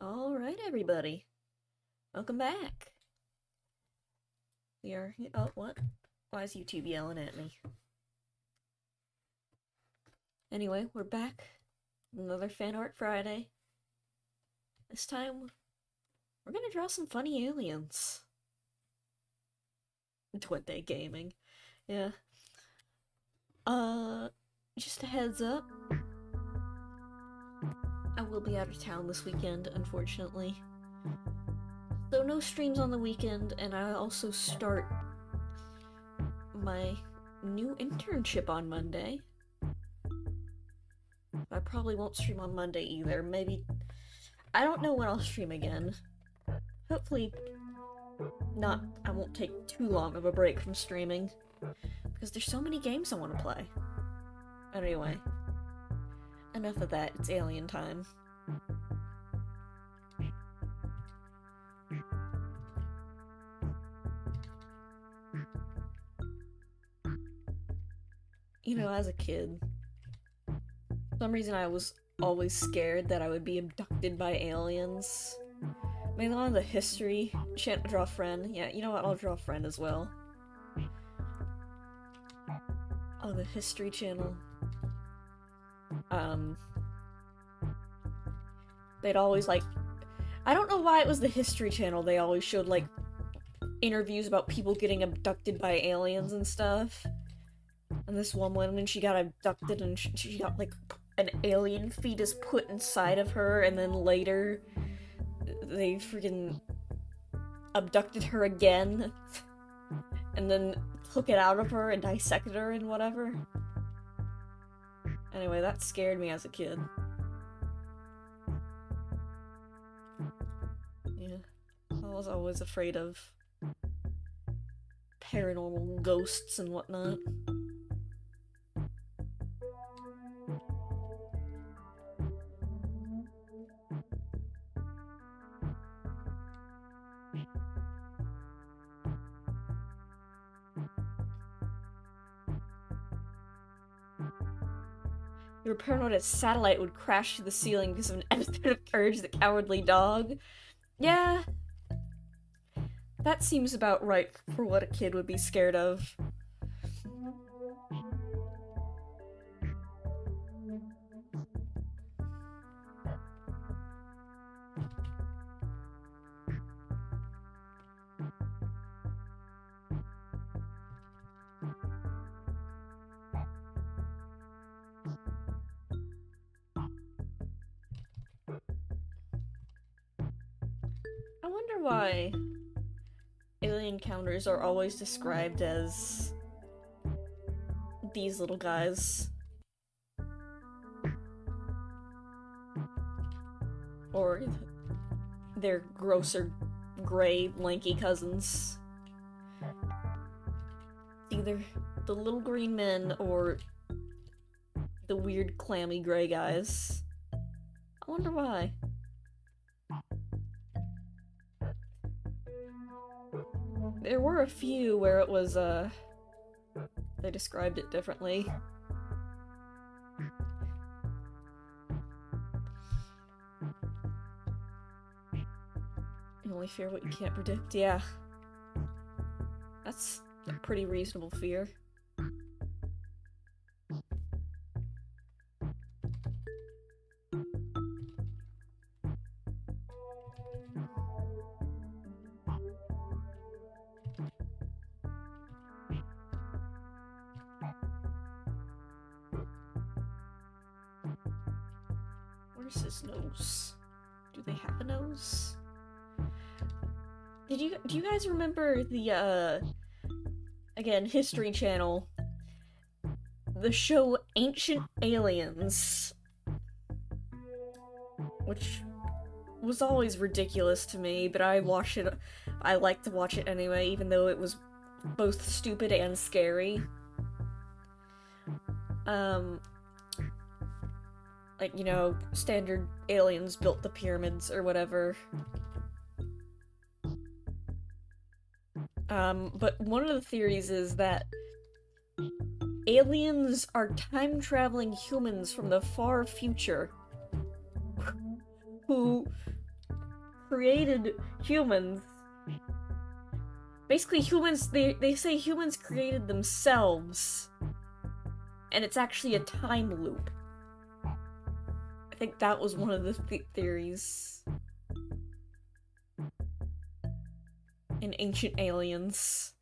Alright, everybody. Welcome back. We are. Oh, what? Why is YouTube yelling at me? Anyway, we're back. Another Fan Art Friday. This time, we're gonna draw some funny aliens. Twin Day Gaming. Yeah. Just a heads up. I will be out of town this weekend, unfortunately. So no streams on the weekend, and I also start my new internship on Monday. I probably won't stream on Monday either. Maybe... I don't know when I'll stream again. Hopefully not... I won't take too long of a break from streaming. Because there's so many games I want to play. Anyway. Enough of that. It's alien time. You know, as a kid, for some reason I was always scared that I would be abducted by aliens. Maybe on the history channel, draw a friend. Yeah, you know what? I'll draw a friend as well. On the history channel, they'd always like, I don't know why it was the history channel. They always showed like interviews about people getting abducted by aliens and stuff. And this one woman, she got abducted and she got like an alien fetus put inside of her, and then later they freaking abducted her again and then took it out of her and dissected her and whatever. Anyway, that scared me as a kid. Yeah, I was always afraid of paranormal ghosts and whatnot. You were paranoid a satellite would crash to the ceiling because of an episode of Courage the Cowardly Dog. Yeah. That seems about right for what a kid would be scared of. I wonder why alien encounters are always described as these little guys. Or their grosser, gray, lanky cousins. Either the little green men or the weird, clammy gray guys. I wonder why. There were a few where it was, they described it differently. You only fear what you can't predict, yeah. That's a pretty reasonable fear. Where's his nose? Do they have a nose? Do you guys remember the, again, History Channel, the show Ancient Aliens, which was always ridiculous to me, but I like to watch it anyway, even though it was both stupid and scary. Like, you know, standard aliens built the pyramids or whatever. But one of the theories is that aliens are time-traveling humans from the far future who created humans. Basically, humans, they say humans created themselves. And it's actually a time loop. I think that was one of the theories. In Ancient Aliens.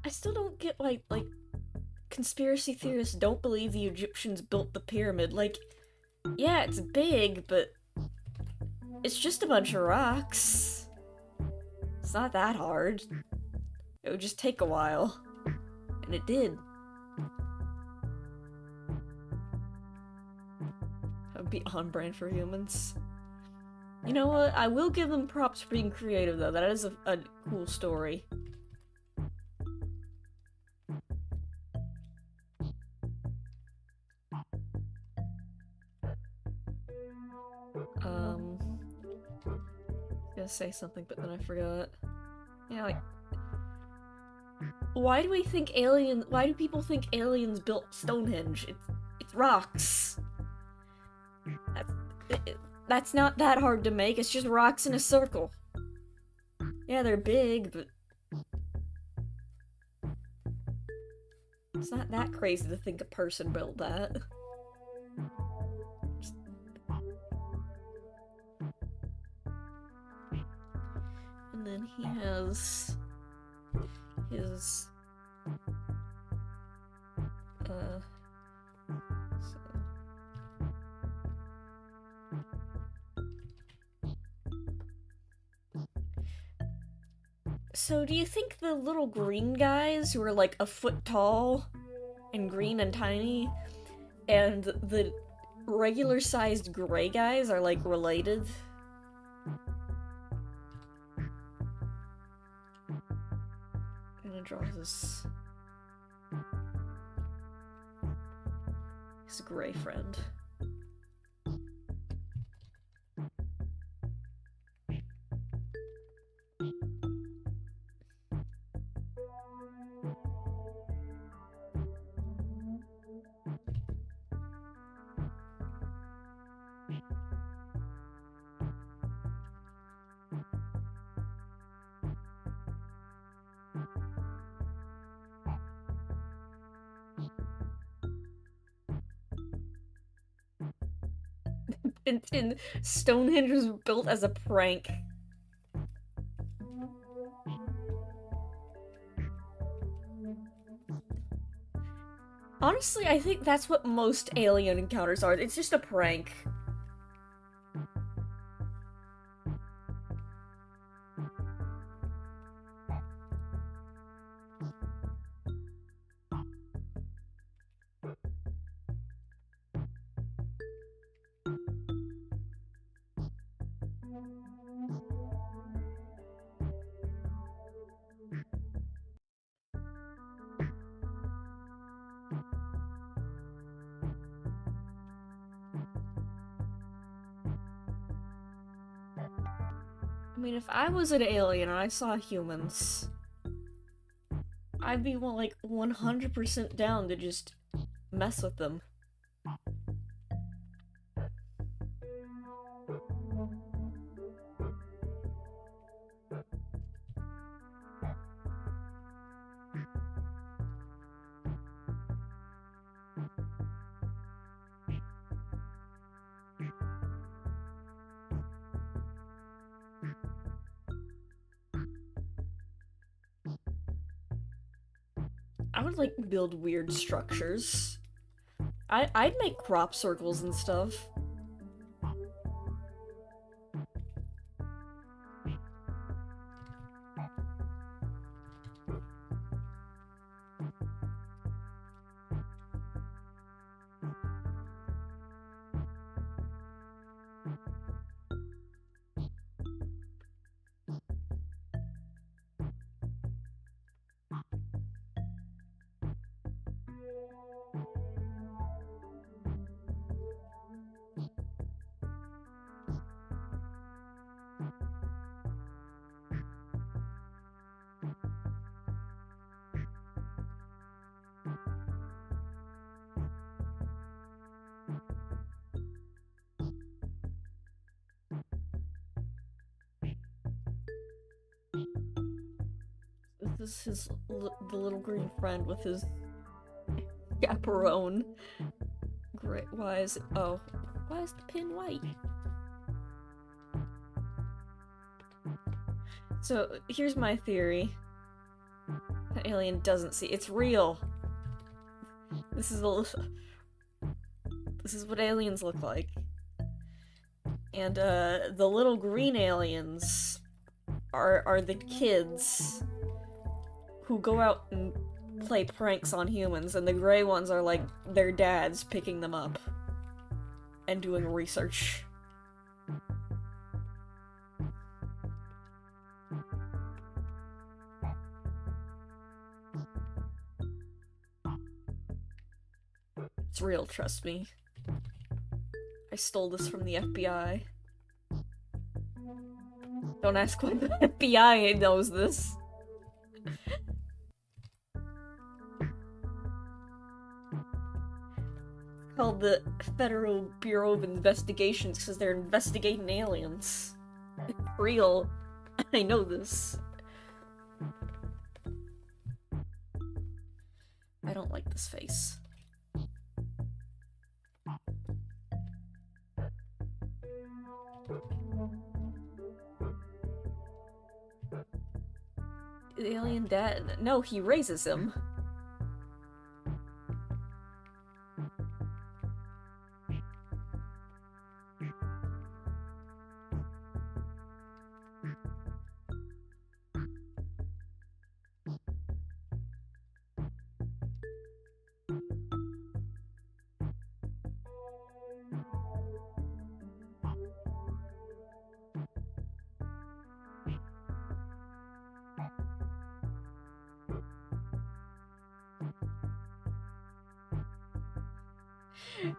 I still don't get why, like, conspiracy theorists don't believe the Egyptians built the pyramid. Like, yeah, it's big, but it's just a bunch of rocks. It's not that hard. It would just take a while. And it did. That would be on brand for humans. You know what? I will give them props for being creative, though. That is a cool story. I was gonna say something, but then I forgot. Yeah, like, why do people think aliens built Stonehenge? It's rocks. That's not that hard to make, it's just rocks in a circle. Yeah, they're big, but it's not that crazy to think a person built that. And then he has his So do you think the little green guys who are like a foot tall and green and tiny and the regular sized gray guys are like related? I'm gonna draw his gray friend. And Stonehenge was built as a prank. Honestly, I think that's what most alien encounters are. It's just a prank. I mean, if I was an alien and I saw humans, I'd be like 100% down to just mess with them. I would like build weird structures. I'd make crop circles and stuff. This is the little green friend with his chaperone. Great. Why is the pin white? So here's my theory. The alien doesn't see. It's real. This is what aliens look like. And the little green aliens are the kids who go out and play pranks on humans, and the gray ones are like their dads picking them up and doing research. It's real, trust me. I stole this from the FBI. Don't ask why the FBI knows this. Called the Federal Bureau of Investigations because they're investigating aliens. It's real. I know this. I don't like this face. The alien dad? No, he raises him.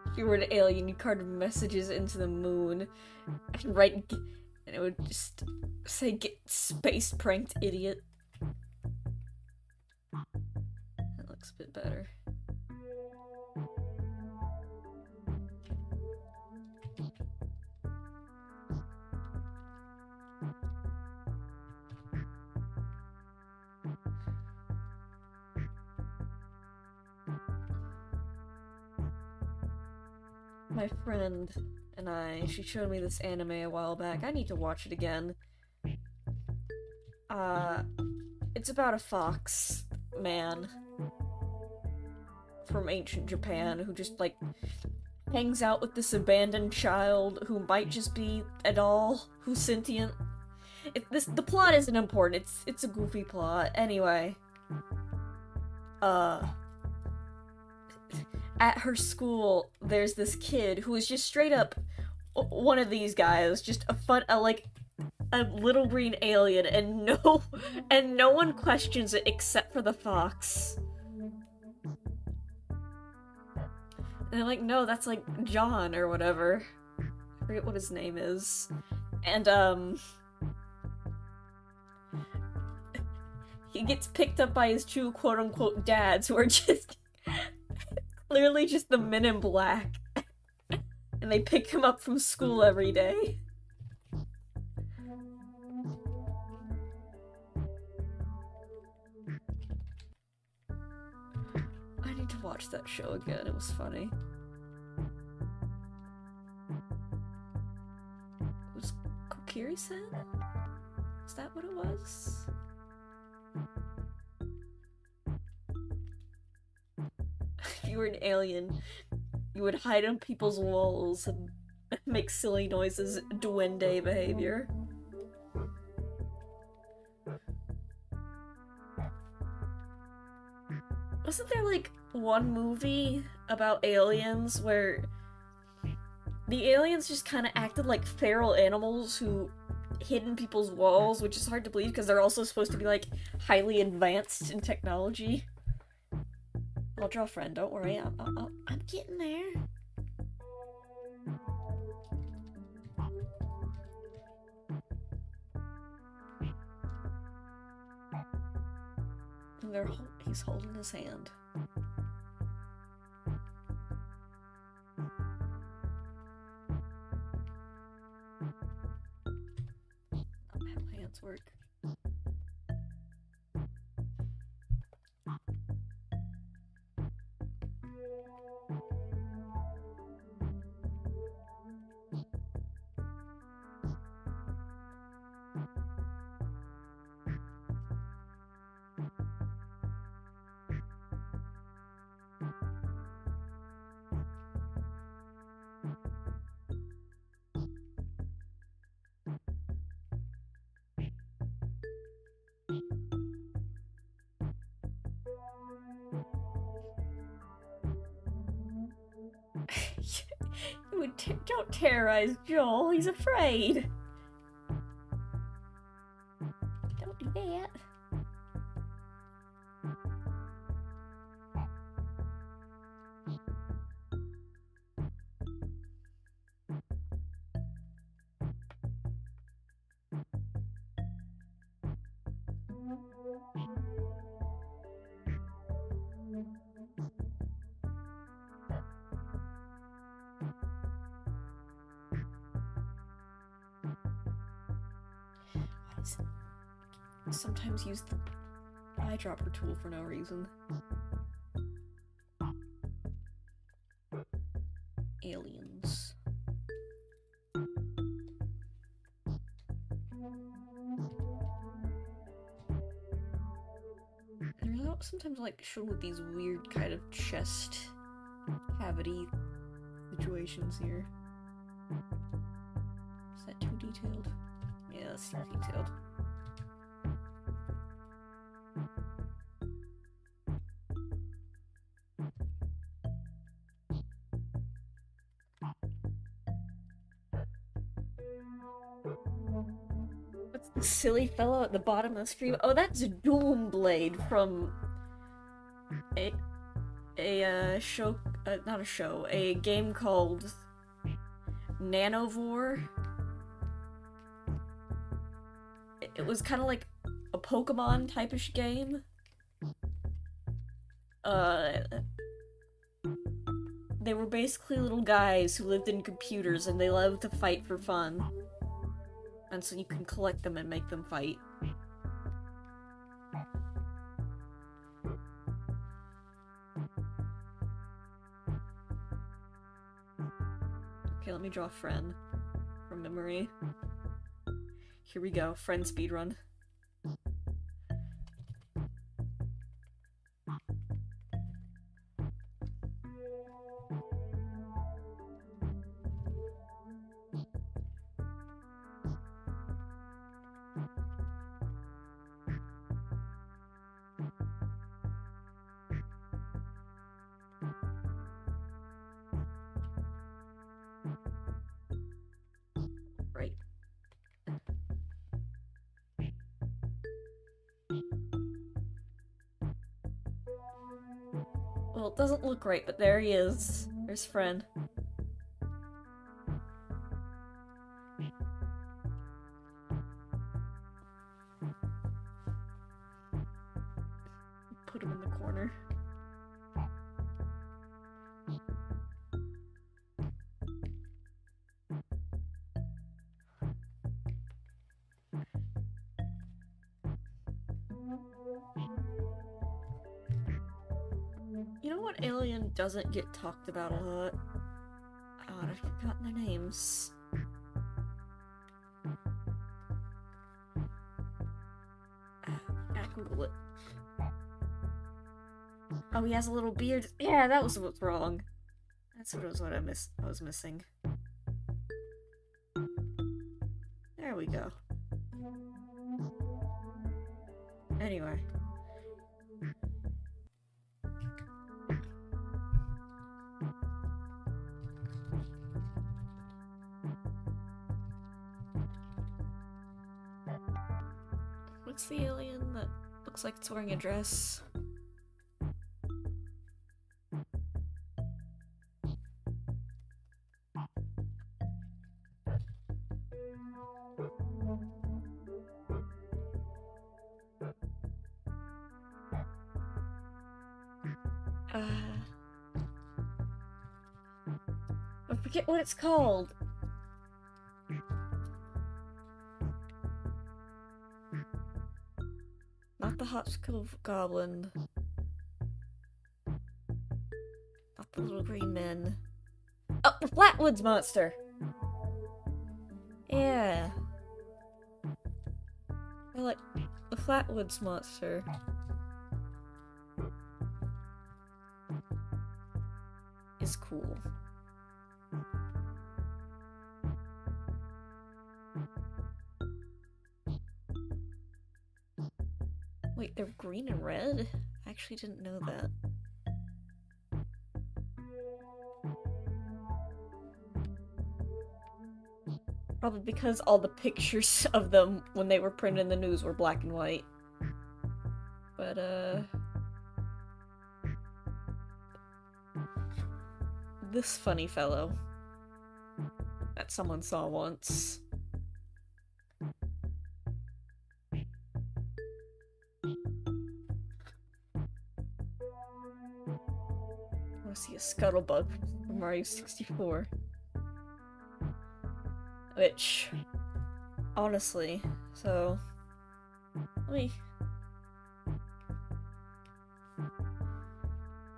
If you were an alien, you'd card messages into the moon and write, and it would just say, "Get space pranked, idiot." That looks a bit better. My friend and she showed me this anime a while back. I need to watch it again. It's about a fox man from ancient Japan who just, like, hangs out with this abandoned child who might just be a doll who's sentient. The plot isn't important. It's a goofy plot. Anyway. At her school, there's this kid who is just straight up one of these guys, just a little green alien, and no one questions it except for the fox. And they're like, no, that's like John or whatever. I forget what his name is. And he gets picked up by his two quote-unquote dads, who are just clearly just the Men in Black. And they pick him up from school every day. I need to watch that show again, it was funny. It was Kokiri-san? Is that what it was? If you were an alien, you would hide on people's walls and make silly noises, duende behavior. Wasn't there, like, one movie about aliens where the aliens just kind of acted like feral animals who hid in people's walls, which is hard to believe because they're also supposed to be, like, highly advanced in technology? I'll draw a friend, don't worry, I'm getting there. And he's holding his hand. Not how hands work. don't terrorize Joel. He's afraid. Don't do that. Sometimes use the eyedropper tool for no reason. Aliens. They're sometimes like shown with these weird kind of chest cavity situations here. Is that too detailed? Yeah, that's too detailed. What's the silly fellow at the bottom of the screen? Oh, that's Doomblade from a show, not a show, a game called Nanovore. It was kind of like a Pokemon type-ish game. They were basically little guys who lived in computers and they loved to fight for fun. And so you can collect them and make them fight. Okay, let me draw Friend from memory. Here we go, Friend speedrun. Right. Well, it doesn't look right, but there he is. There's Friend. Put him in the corner. You know what alien doesn't get talked about a lot? Oh, I've forgotten their names. I Google it. Oh, he has a little beard. Yeah, that was what's wrong. That's what I was missing. There we go. Anyway. What's the alien that looks like it's wearing a dress? I forget what it's called. Not the Hopscotch Goblin. Not the little green men. Oh, the Flatwoods Monster! Yeah. I like the Flatwoods Monster. Is cool. Wait, they're green and red? I actually didn't know that. Probably because all the pictures of them when they were printed in the news were black and white. But, this funny fellow that someone saw once. I want to see a Scuttlebug from Mario 64. Which, honestly, so,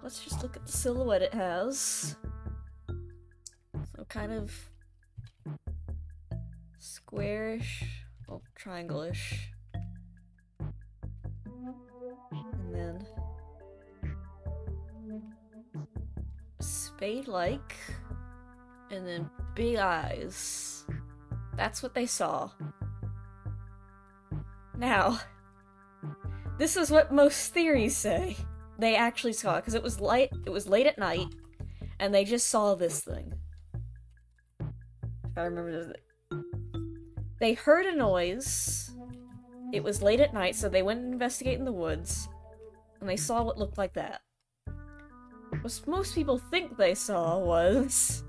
let's just look at the silhouette it has. So kind of squarish, well, triangle-ish. And then spade-like, and then big eyes. That's what they saw. Now, this is what most theories say. They actually saw it, because it was late at night, and they just saw this thing. If I remember this. They heard a noise. It was late at night, so they went to investigate in the woods, and they saw what looked like that. What most people think they saw was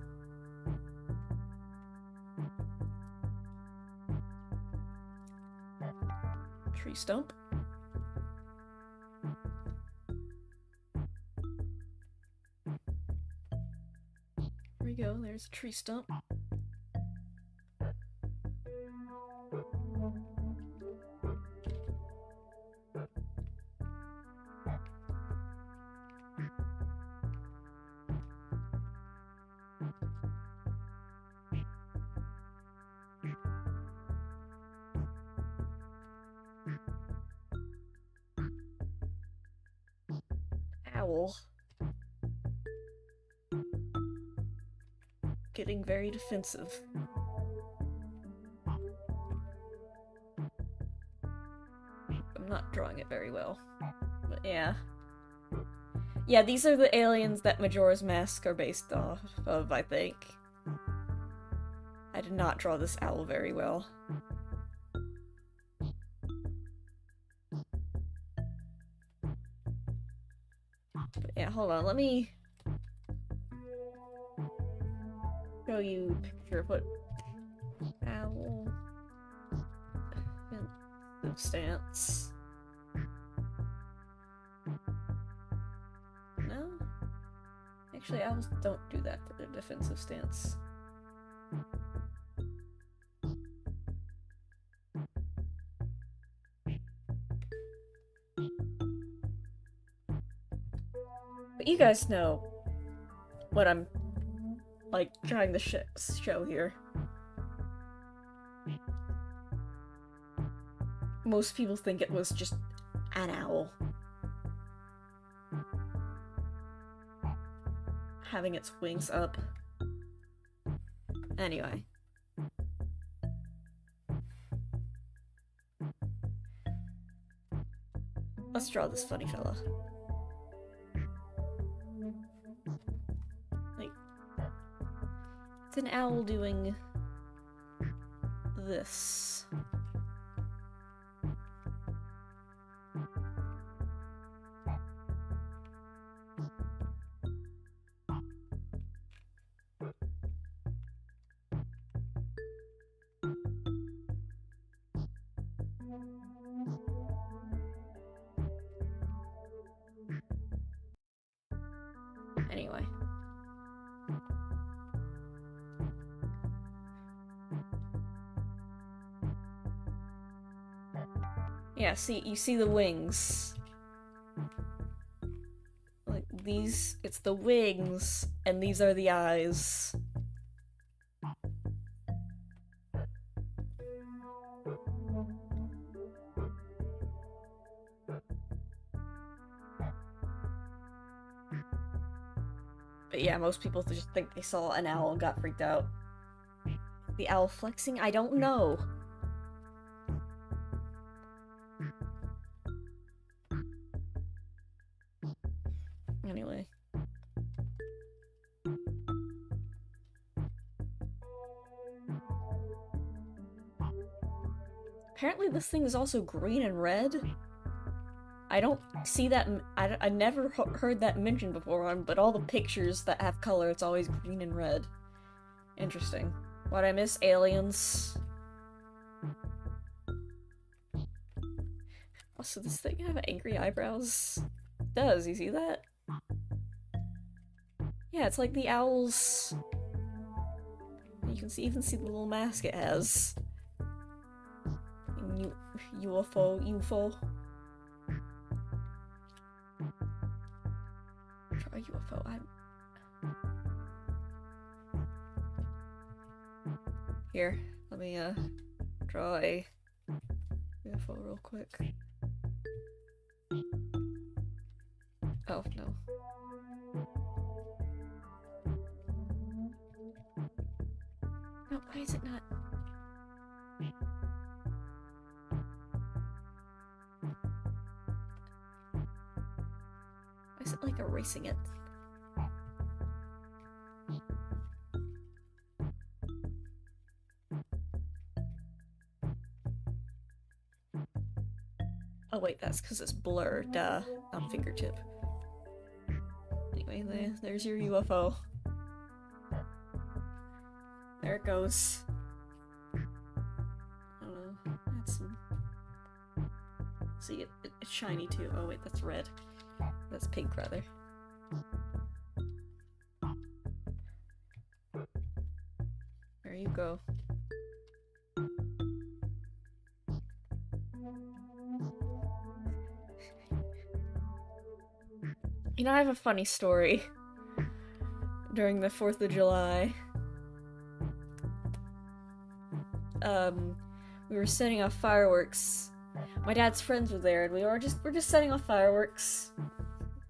tree stump. Here we go, there's a tree stump. Owl. Getting very defensive. I'm not drawing it very well. But yeah. Yeah, these are the aliens that Majora's Mask are based off of, I think. I did not draw this owl very well. But yeah, hold on, let me show you a picture of what owl defensive stance. No? Actually, owls don't do that for their defensive stance. But you guys know what I'm, like, trying to show here. Most people think it was just an owl having its wings up. Anyway. Let's draw this funny fella. Like, it's an owl doing this. Anyway. Yeah, see, you see the wings. Like, these, it's the wings, and these are the eyes. But yeah, most people just think they saw an owl and got freaked out. The owl flexing? I don't know. Anyway. Apparently this thing is also green and red. I don't see that. I never heard that mentioned before but all the pictures that have color, it's always green and red. Interesting. Why'd I miss aliens? Also, this thing have angry eyebrows? It does, you see that? Yeah, it's like the owls. You can even see the little mask it has. UFO. Try UFO. Here, let me draw a UFO real quick. Oh no. No, why is it not? Why is it like erasing it? Oh wait, that's because it's blurred, on fingertip. Anyway, there's your UFO. There it goes. I don't know. That's some... See, it's shiny too. Oh wait, that's red. That's pink, rather. There you go. You know, I have a funny story. During the 4th of July, we were setting off fireworks. My dad's friends were there, and we're just setting off fireworks.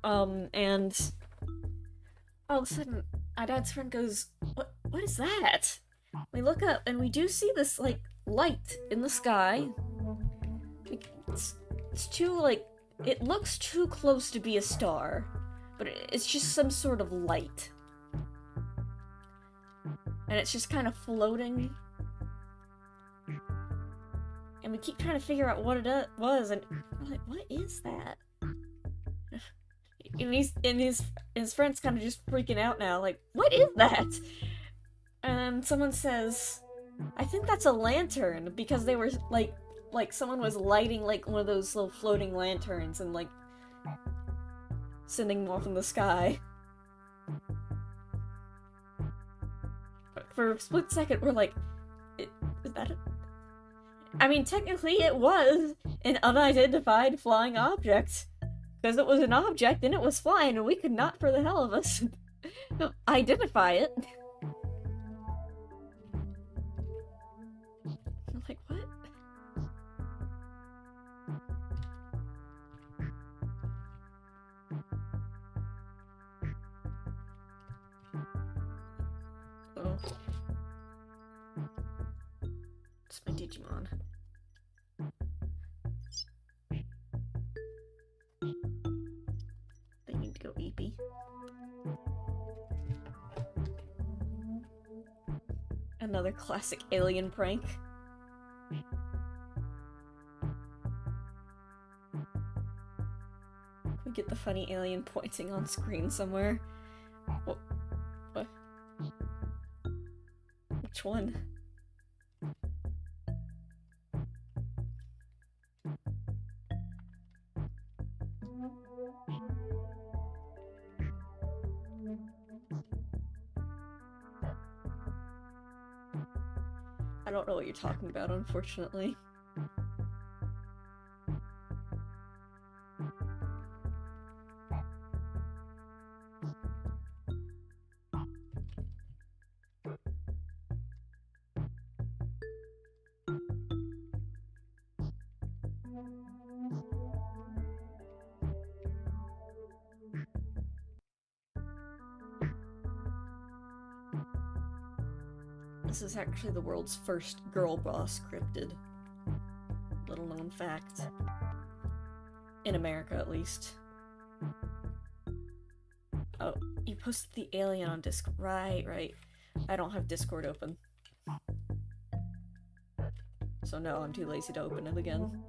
And all of a sudden, my dad's friend goes, "What is that?" We look up, and we do see this, like, light in the sky. It's too, like, it looks too close to be a star, but it's just some sort of light. And it's just kind of floating. And we keep trying to figure out what it was, and we're like, what is that? And his friend's kind of just freaking out now, like, what is that? And someone says, I think that's a lantern, because they were, like someone was lighting, like, one of those little floating lanterns and, like, sending them off in the sky. For a split second, we're like, is that it? I mean, technically it was an unidentified flying object. Because it was an object and it was flying, and we could not, for the hell of us, identify it. I'm like, what? Oh. It's my Digimon. They need to go eepy. Another classic alien prank. We get the funny alien pointing on screen somewhere. What? Which one? I don't know what you're talking about, unfortunately. This is actually the world's first girl boss cryptid. Little known fact. In America, at least. Oh, you posted the alien on Discord. Right. I don't have Discord open. So no, I'm too lazy to open it again.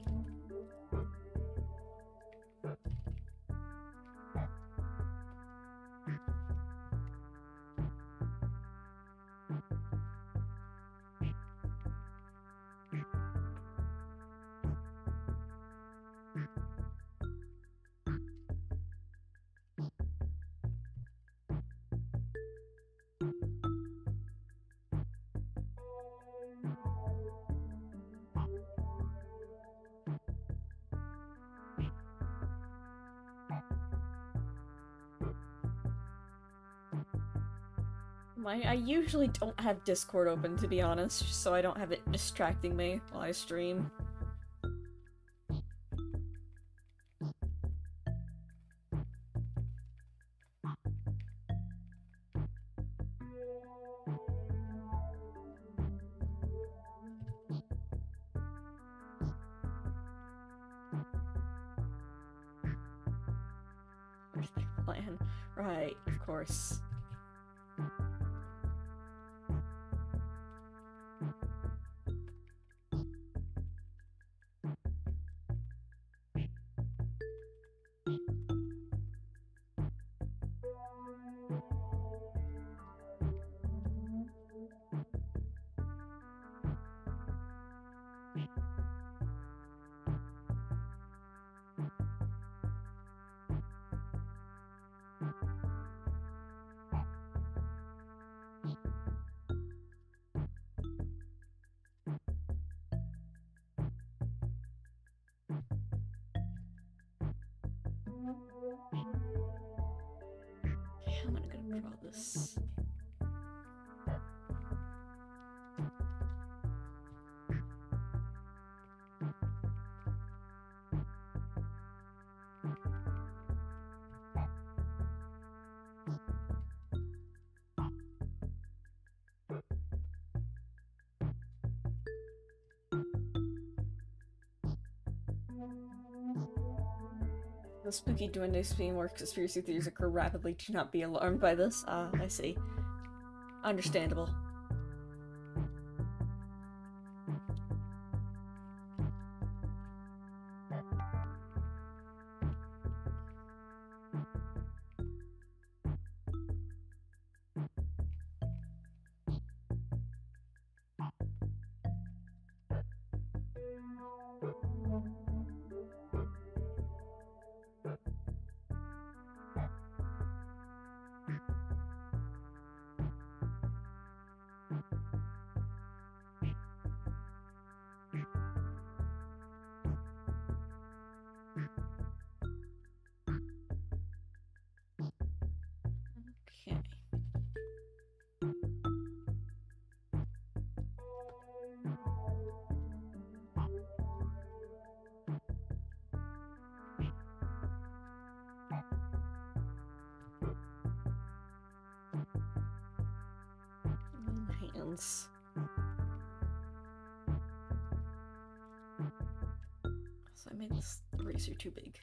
I usually don't have Discord open, to be honest, so I don't have it distracting me while I stream. Where's my plan? Right, of course. How am I gonna draw this? The spooky duende speaking more conspiracy theories occur rapidly. Do not be alarmed by this. Ah, I see. Understandable. Okay. Hands. So I made this eraser too big.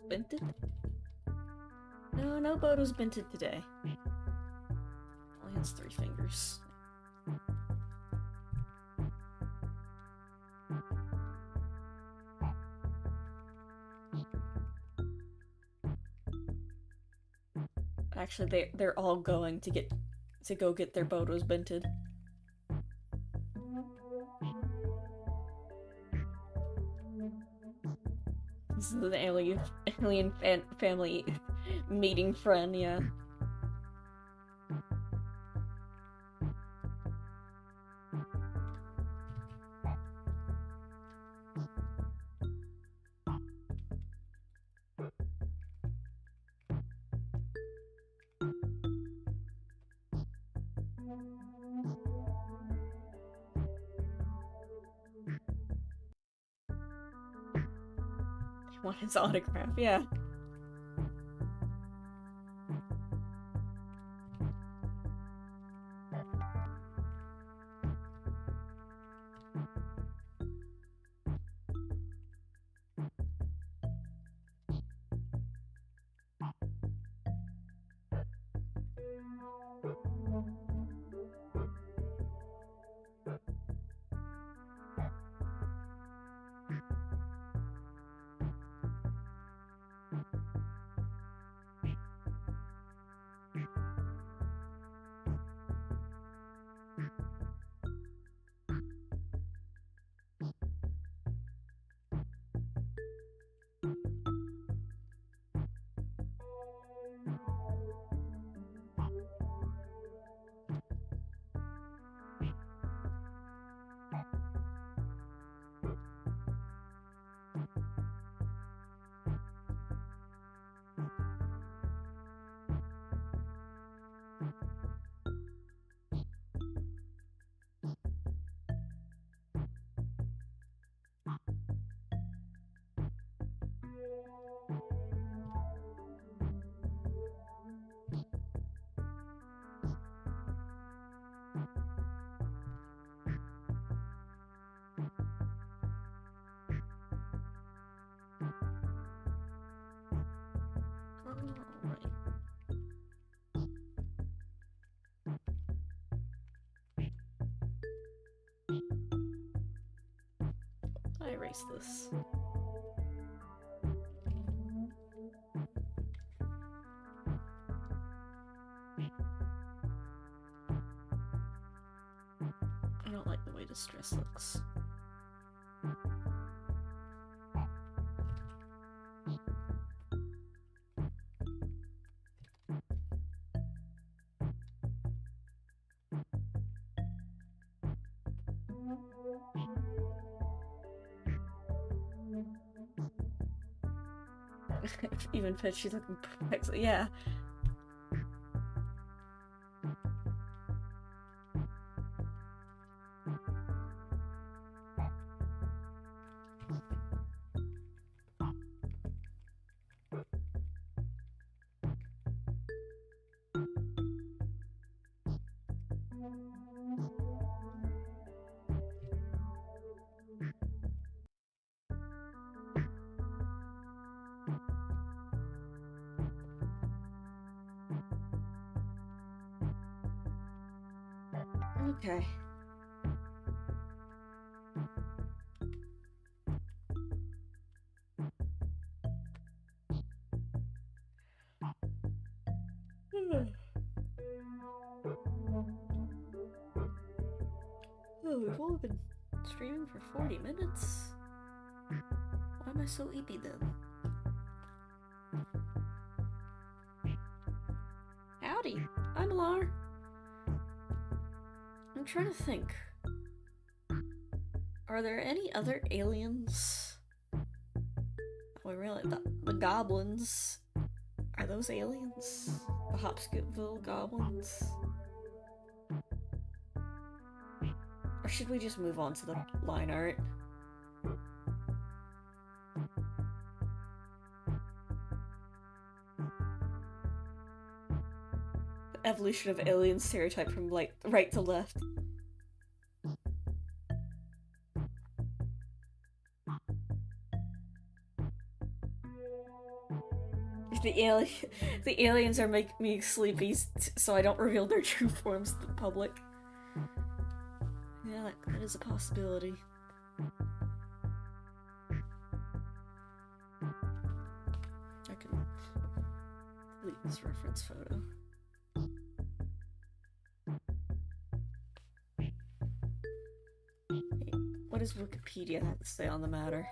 Binted? No, no Bodo's binted today. Only has 3 fingers. Actually, they're all going to go get their Bodos binted. This is an alien family meeting friend, yeah. Want his autograph, yeah. I erase this. I don't like the way this dress looks. Even fit, she's looking perfect. Yeah. Okay. Oh, we've only been streaming for 40 minutes. Why am I so eepy then? Howdy, I'm Lar. I'm trying to think. Are there any other aliens? Oh, really? The goblins. Are those aliens? The Hopskipville goblins? Or should we just move on to the line art? The evolution of alien stereotype from like right to left. The aliens are making me sleepy, so I don't reveal their true forms to the public. Yeah, that is a possibility. I can delete this reference photo. Hey, what does Wikipedia have to say on the matter?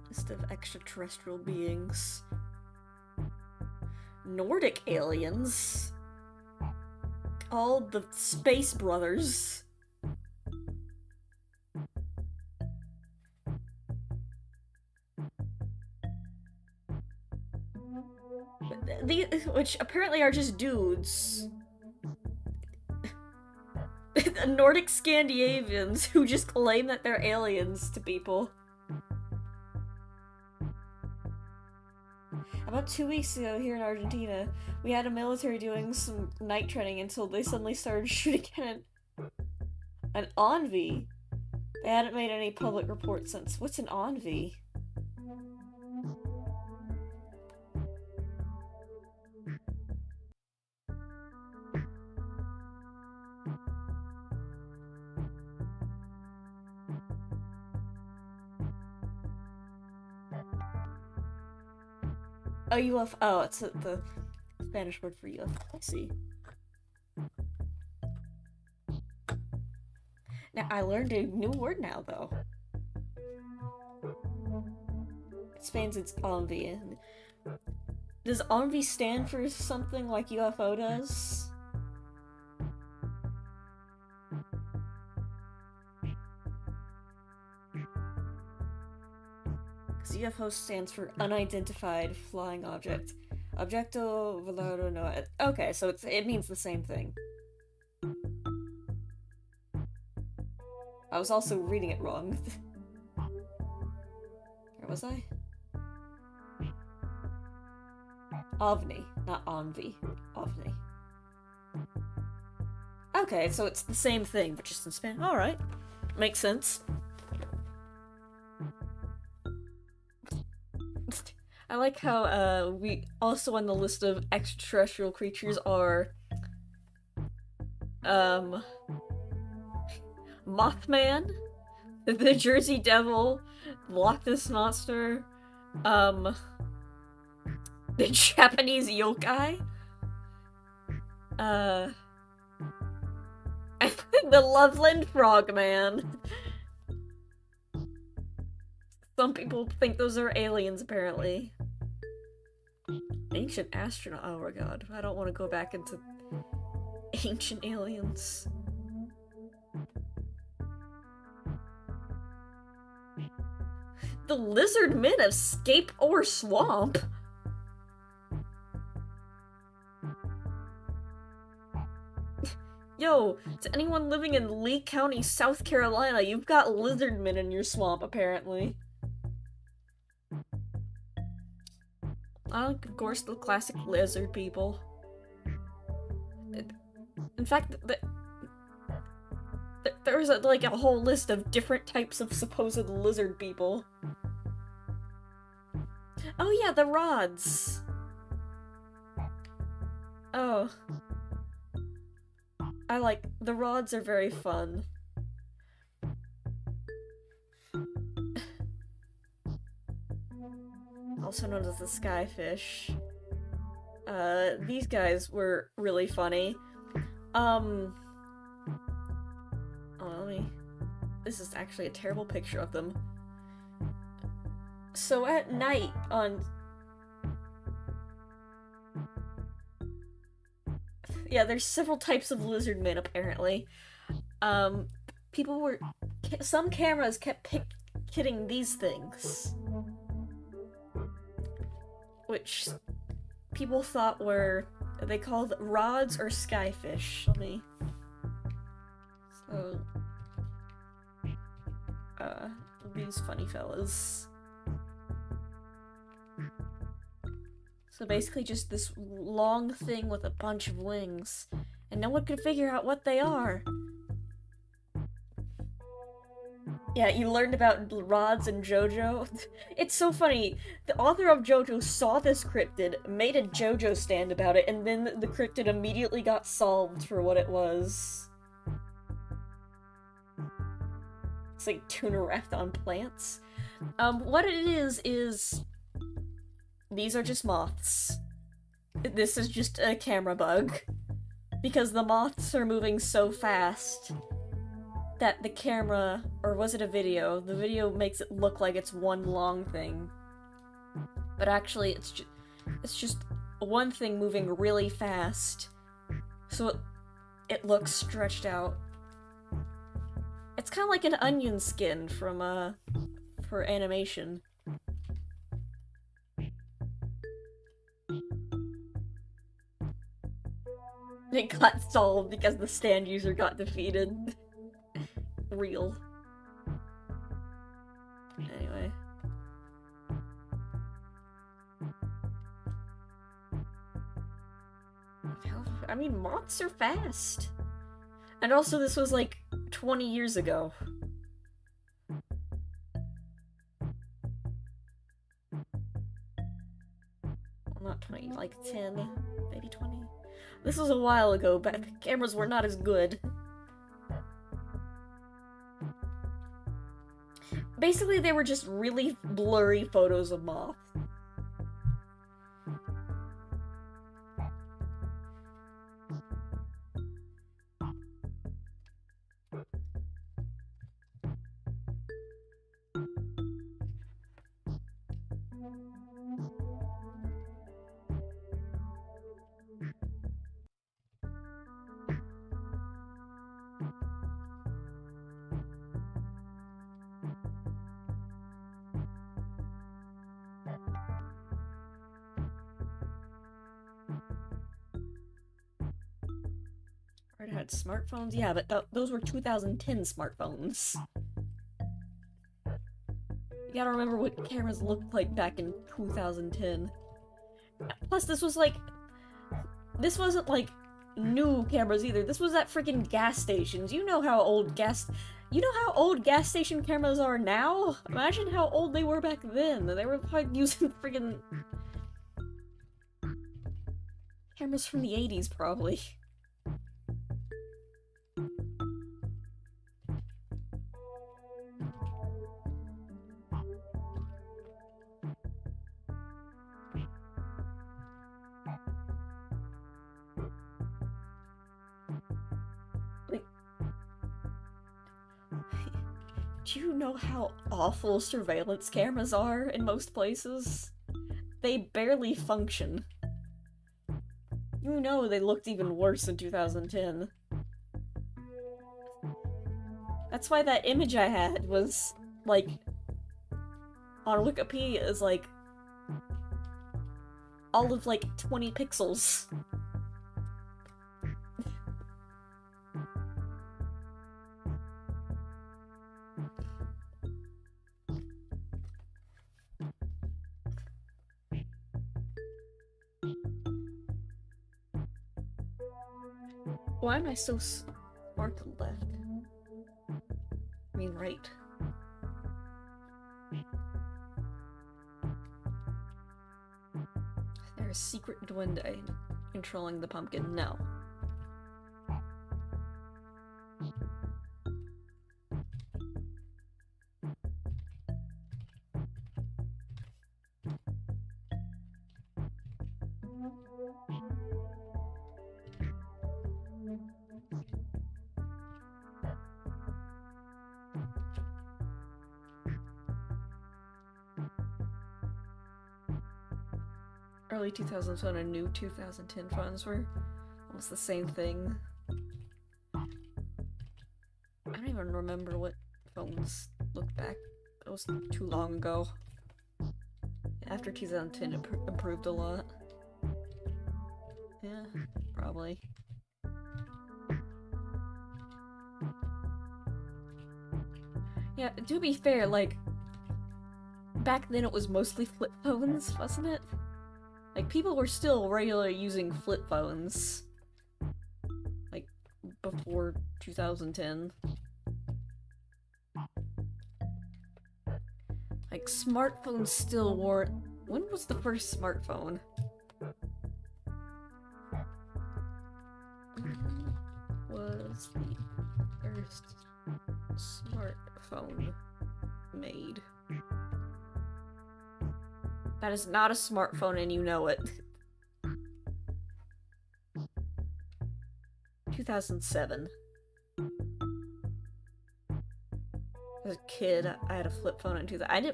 List of extraterrestrial beings. Nordic aliens. All the Space Brothers. Which apparently are just dudes. The Nordic Scandinavians who just claim that they're aliens to people. About 2 weeks ago here in Argentina, we had a military doing some night training until they suddenly started shooting at an Envy. They hadn't made any public reports since. What's an Envy? Oh, UFO. Oh, it's the Spanish word for UFO. I see. Now, I learned a new word now, though. It spans its Envy. Does Envy stand for something like UFO does? Because UFO stands for Unidentified Flying Object. Objecto Volado no. Okay, so it means the same thing. I was also reading it wrong. Where was I? OVNI, not Envy. OVNI. Okay, so it's the same thing, but just in Spanish. Alright. Makes sense. I like how, we also on the list of extraterrestrial creatures are, Mothman, the Jersey Devil, Loch Ness Monster, the Japanese yokai, the Loveland Frogman. Some people think those are aliens, apparently. Ancient astronaut. Oh my god. I don't want to go back into ancient aliens. The lizard men of Scape Ore Swamp? Yo, to anyone living in Lee County, South Carolina, you've got lizard men in your swamp, apparently. Of course, the classic lizard people. In fact, there's like a whole list of different types of supposed lizard people. Oh yeah, the rods. Oh. The rods are very fun. Also known as the skyfish. These guys were really funny. Oh, this is actually a terrible picture of them. So at night on... Yeah, there's several types of lizard men, apparently. Some cameras kept hitting these things. Which people thought were... Are they called rods or skyfish? So... these funny fellas. So basically just this long thing with a bunch of wings. And no one could figure out what they are. Yeah, you learned about rods and JoJo. It's so funny. The author of JoJo saw this cryptid, made a JoJo stand about it, and then the cryptid immediately got solved for what it was. It's like tuna wrapped on plants. What it is... These are just moths. This is just a camera bug. Because the moths are moving so fast that the camera, or was it a video? The video makes it look like it's one long thing. But actually, it's just one thing moving really fast. So it looks stretched out. It's kind of like an onion skin from, for animation. It got solved because the stand user got defeated. Real. Anyway. I mean, moths are fast. And also, this was like 20 years ago. Well, not 20, like 10, maybe 20. This was a while ago, but the cameras were not as good. Basically, they were just really blurry photos of moths. Already had smartphones? Yeah, but those were 2010 smartphones. You gotta remember what cameras looked like back in 2010. Plus, this wasn't like new cameras either. This was at freaking gas stations. You know how old gas station cameras are now? Imagine how old they were back then. They were probably using freaking cameras from the 80s, probably. Do you know how awful surveillance cameras are in most places? They barely function. You know they looked even worse in 2010. That's why that image I had was, like, on Wikipedia is, like, all of, like, 20 pixels. Why am I so smart to left? I mean, right. There's a secret duende controlling the pumpkin. No. Early 2000s phone and new 2010 phones were almost the same thing. I don't even remember what phones looked back. It was too long ago. After 2010 it improved a lot. Yeah, probably. Yeah, to be fair, like, back then it was mostly flip phones, wasn't it? Like, people were still regularly using flip phones. Like, before 2010. Like, smartphones still weren't... When was the first smartphone? Was the first smartphone made? That is not a smartphone and you know it. 2007. As a kid, I had a flip phone in 2000.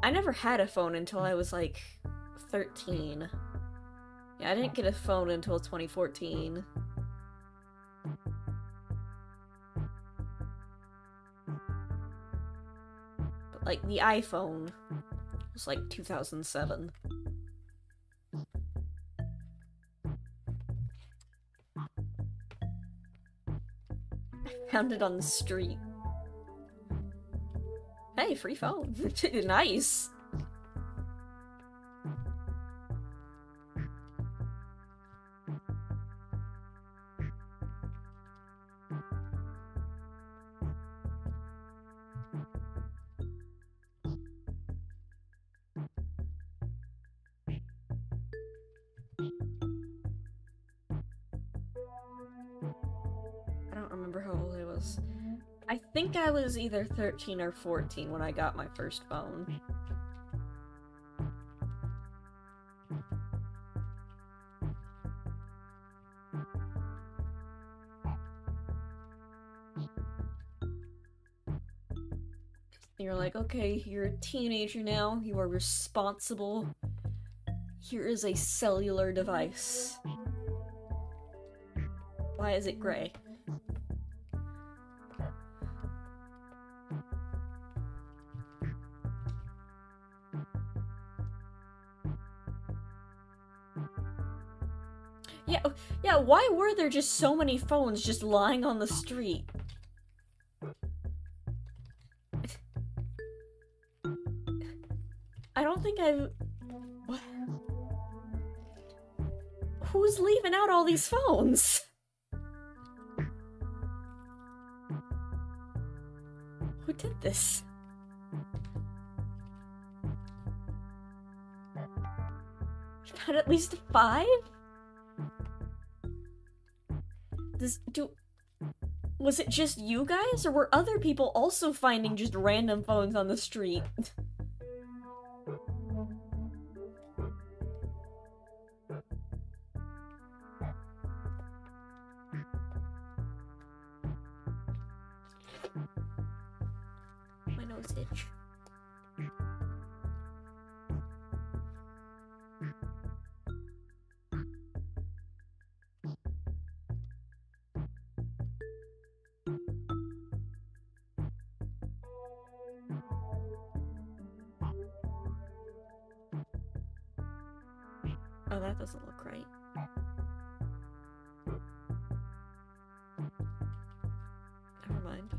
I never had a phone until I was like 13. Yeah, I didn't get a phone until 2014. But like the iPhone was like 2007. Found it on the street. Hey, free phone. Nice. I don't remember how old I was. I think I was either 13 or 14 when I got my first phone. You're like, okay, you're a teenager now, you are responsible. Here is a cellular device. Why is it gray? Yeah, why were there just so many phones just lying on the street? I don't think I've... What? Who's leaving out all these phones? Who did this? You found at least 5? Was it just you guys, or were other people also finding just random phones on the street? My nose itch. Oh, that doesn't look right. Never mind.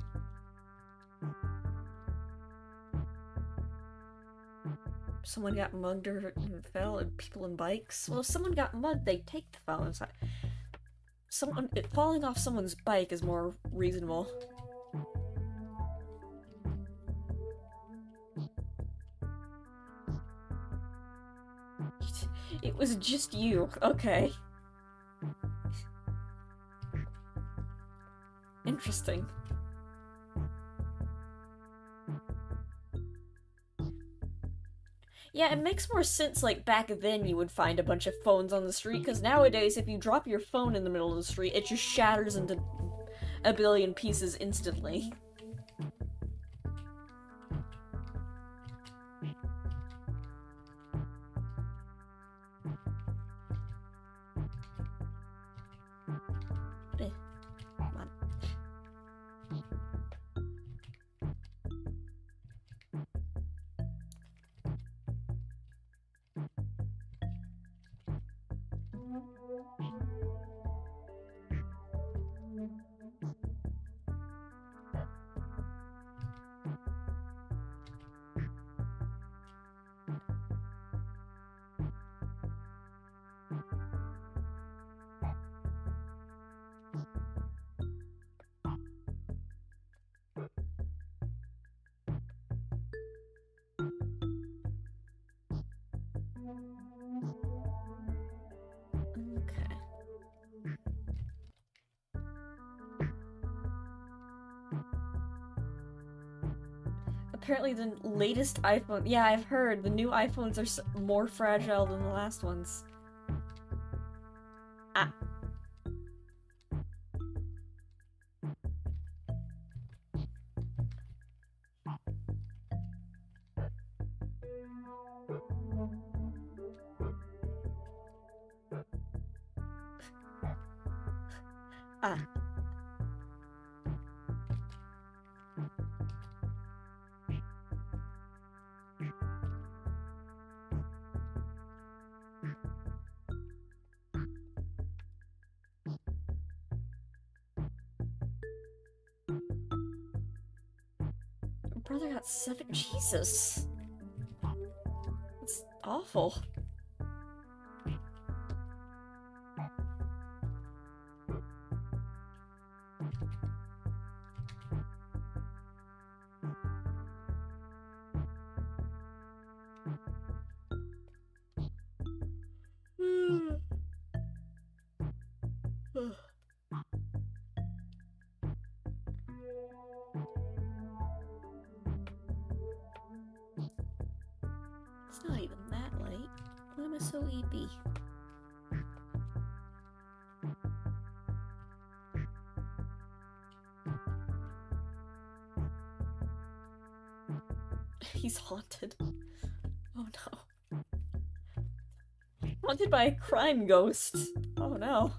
Someone got mugged or fell, and people in bikes. Well, if someone got mugged, they take the phones. Falling off someone's bike is more reasonable. It was just you. Okay. Interesting. Yeah, it makes more sense, like, back then you would find a bunch of phones on the street, because nowadays, if you drop your phone in the middle of the street, it just shatters into a billion pieces instantly. Come on. Okay. Apparently the latest iPhone... Yeah, I've heard. The new iPhones are more fragile than the last ones. Ah. Ah. brother got 7. Jesus. That's awful. It's not even that late. Why am I so eepy? He's haunted. Oh no. Haunted by a crime ghost. Oh no.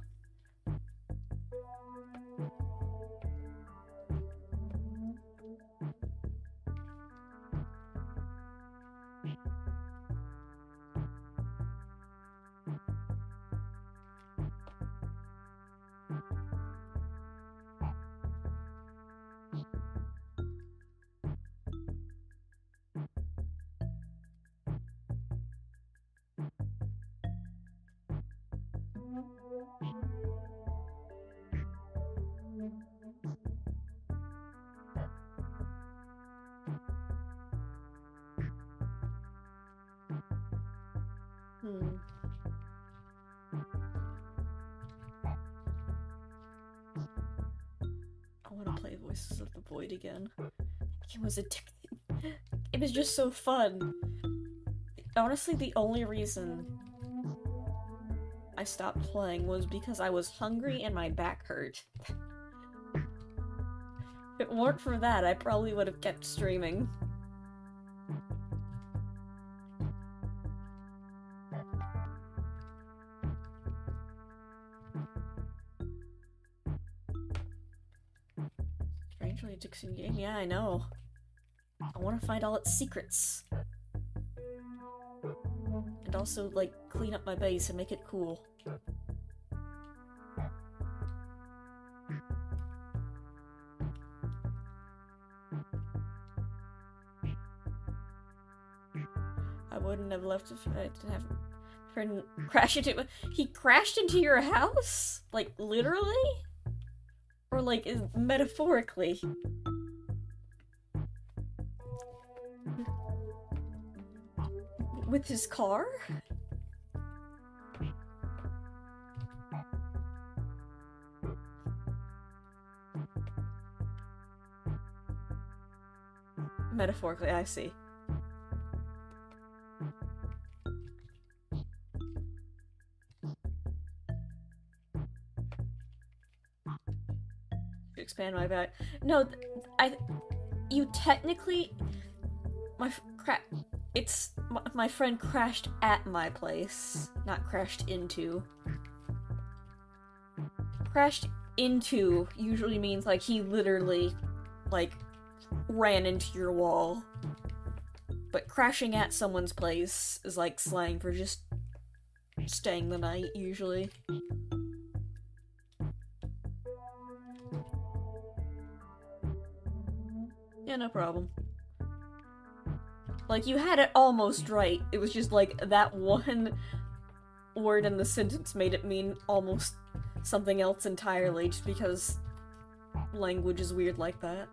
I want to play Voices of the Void again. It was addicting. It was just so fun. Honestly, the only reason I stopped playing was because I was hungry and my back hurt. If it weren't for that, I probably would have kept streaming. Strangely addicting game? Yeah, I know. I want to find all its secrets. And also, like, clean up my base and make it cool. I wouldn't have left if I didn't have a friend crash into it. He crashed into your house? Like, literally? Or, like, metaphorically? With his car? Metaphorically, I see. Expand my back. No, you technically, my friend crashed at my place, not crashed into. Crashed into usually means, like, he literally, like, ran into your wall. But crashing at someone's place is, like, slang for just staying the night, usually. Yeah, no problem. Like, you had it almost right. It was just, like, that one word in the sentence made it mean almost something else entirely, just because language is weird like that.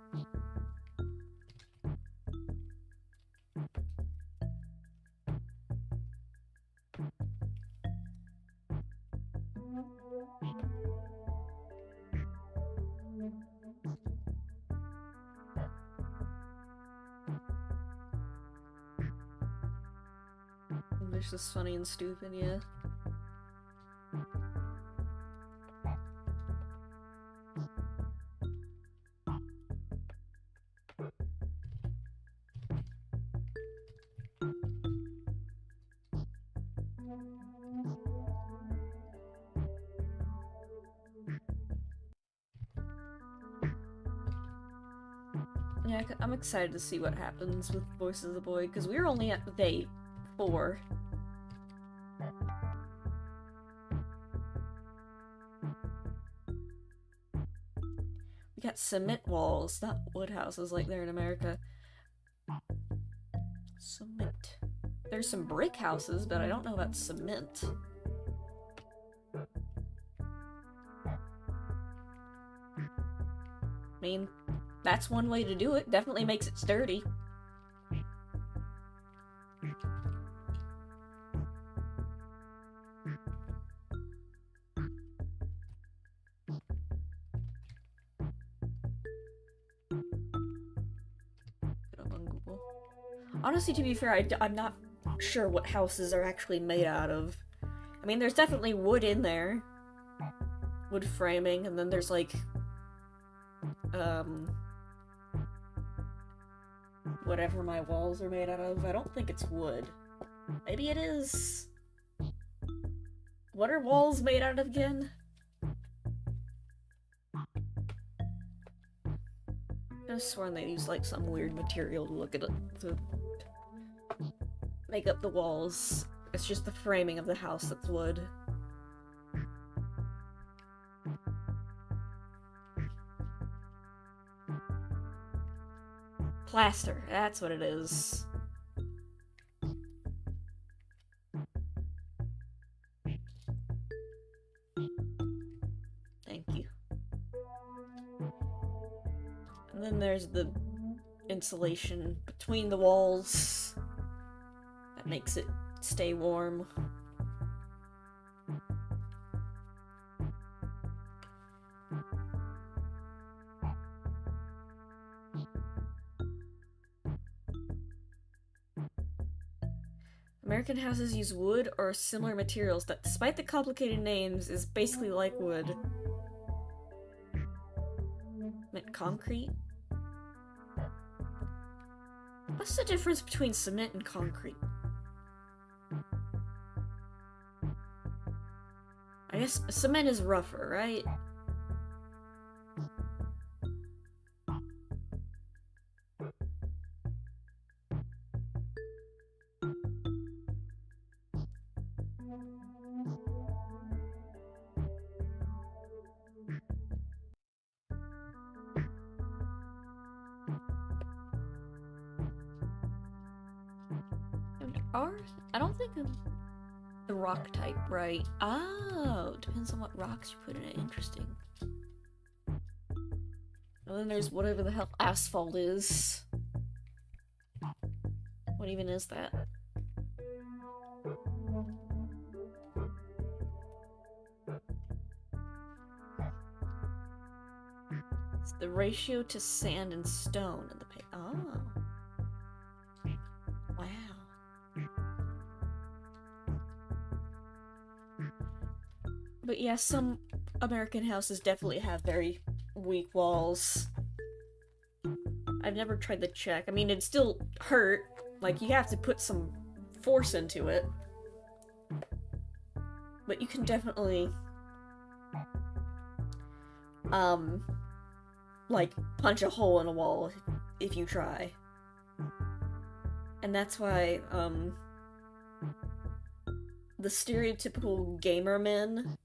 English is funny and stupid, yeah. Yeah, I'm excited to see what happens with Voices of the Void, because we're only at day 4. We got cement walls, not wood houses like they're in America. There's some brick houses, but I don't know about cement. I mean, that's one way to do it. Definitely makes it sturdy. Honestly, to be fair, I'm not sure what houses are actually made out of. I mean, there's definitely wood in there. Wood framing, and then there's like... whatever my walls are made out of. I don't think it's wood. Maybe it is. What are walls made out of again? I could have sworn they used like some weird material to look at it to make up the walls. It's just the framing of the house that's wood. Plaster, that's what it is. Thank you. And then there's the insulation between the walls that makes it stay warm. American houses use wood or similar materials that, despite the complicated names, is basically like wood. Meant concrete? What's the difference between cement and concrete? I guess cement is rougher, right? I don't think of the rock type, right? Oh, depends on what rocks you put in it. Interesting. And then there's whatever the hell asphalt is. What even is that? It's the ratio to sand and stone in the paint. Oh. Wow. But yeah, some American houses definitely have very weak walls. I've never tried the check. I mean, it'd still hurt. Like, you have to put some force into it. But you can definitely, like, punch a hole in a wall if you try. And that's why, the stereotypical gamer men,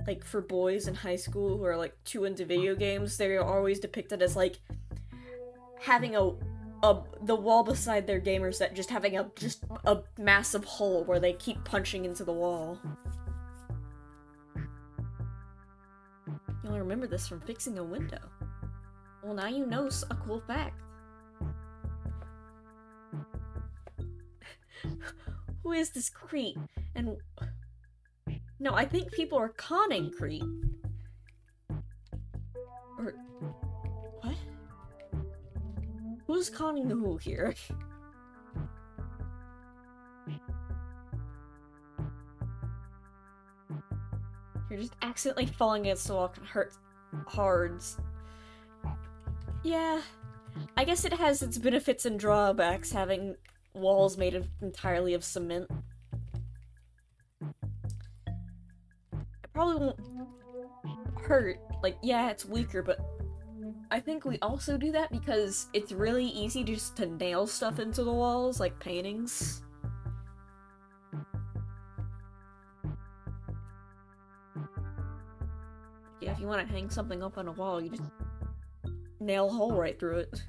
like, for boys in high school who are, like, too into video games, they're always depicted as, like, having the wall beside their gamers that just having a massive hole where they keep punching into the wall. You'll remember this from fixing a window. Well, now you know a cool fact. Who is this Crete? And... no, I think people are conning Crete. Or... what? Who's conning who here? You're just accidentally falling against the wall can hurt hard. Yeah, I guess it has its benefits and drawbacks having walls made entirely of cement. It probably won't hurt. Like, yeah, it's weaker, but I think we also do that because it's really easy just to nail stuff into the walls, like paintings. Yeah, if you want to hang something up on a wall, you just nail a hole right through it.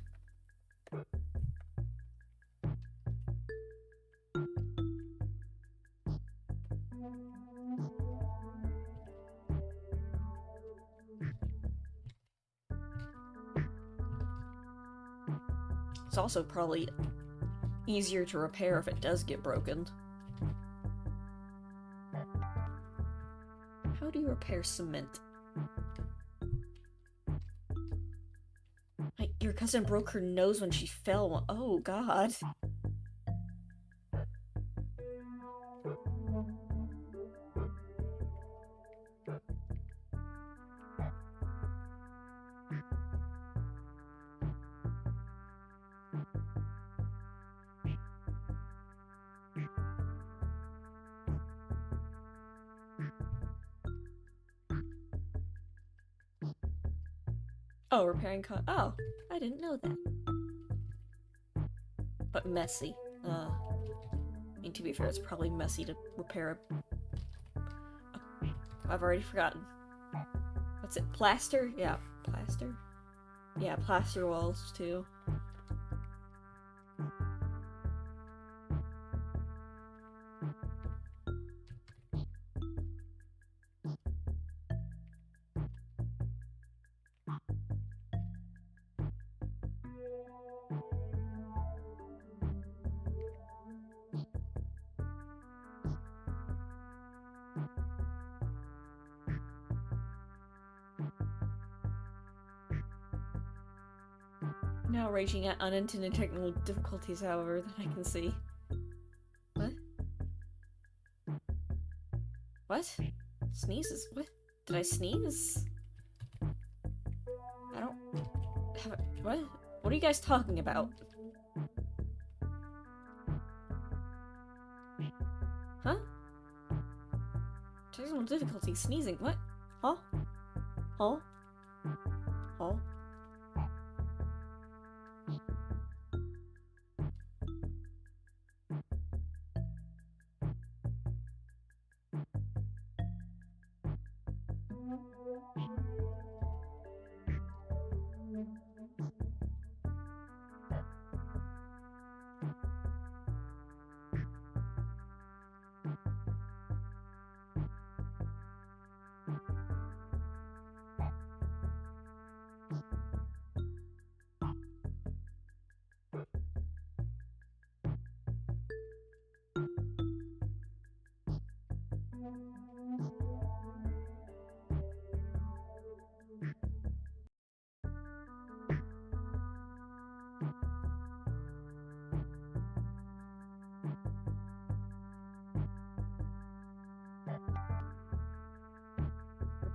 It's also probably easier to repair if it does get broken. How do you repair cement? Your cousin broke her nose when she fell. Oh, God. Oh, repairing oh, I didn't know that. But messy. I mean, to be fair, it's probably messy to repair I've already forgotten. What's it? Plaster? Yeah, plaster. Yeah, plaster walls, too. Now raging at unintended technical difficulties, however, that I can see. What? What? Sneezes? What? Did I sneeze? I don't have a— what? What are you guys talking about? Huh? Technical difficulty, sneezing, what? Huh? Huh? Huh?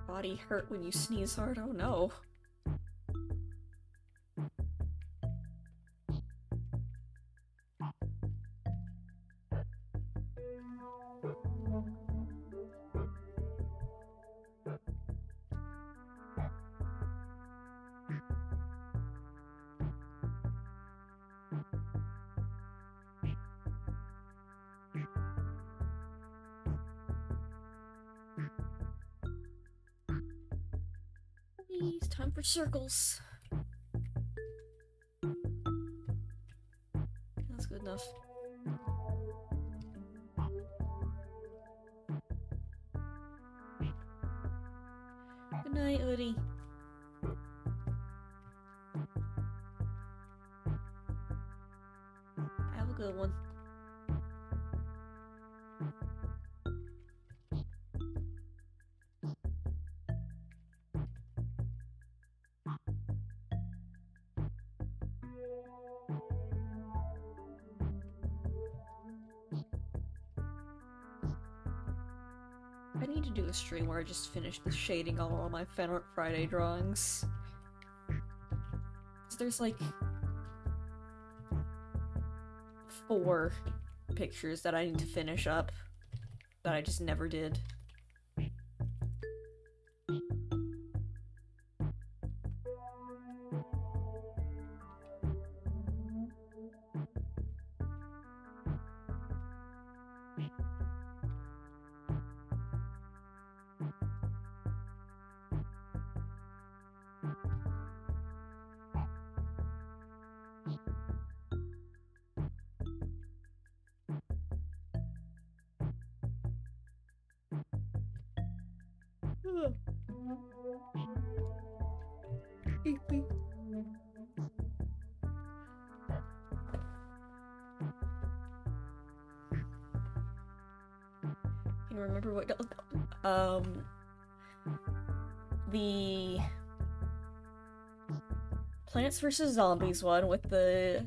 Body hurt when you sneeze hard? Oh no. Please, time for circles. That's good enough. Good night, Hoodie. Have a good one. I need to do a stream where I just finish the shading on all my Fan Art Friday drawings. So there's like 4 pictures that I need to finish up that I just never did. Can you remember what the Plants vs. Zombies one with the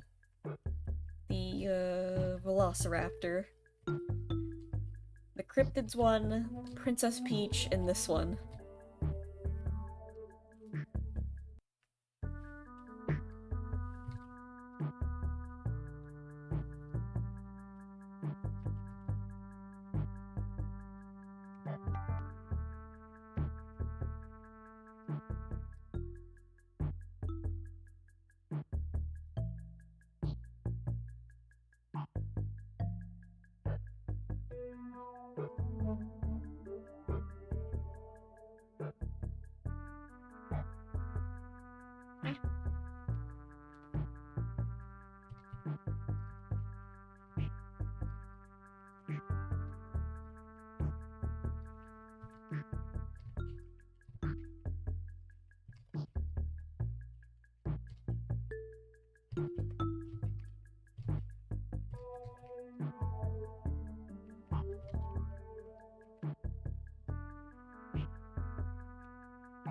Velociraptor, the Cryptids one, Princess Peach, and this one.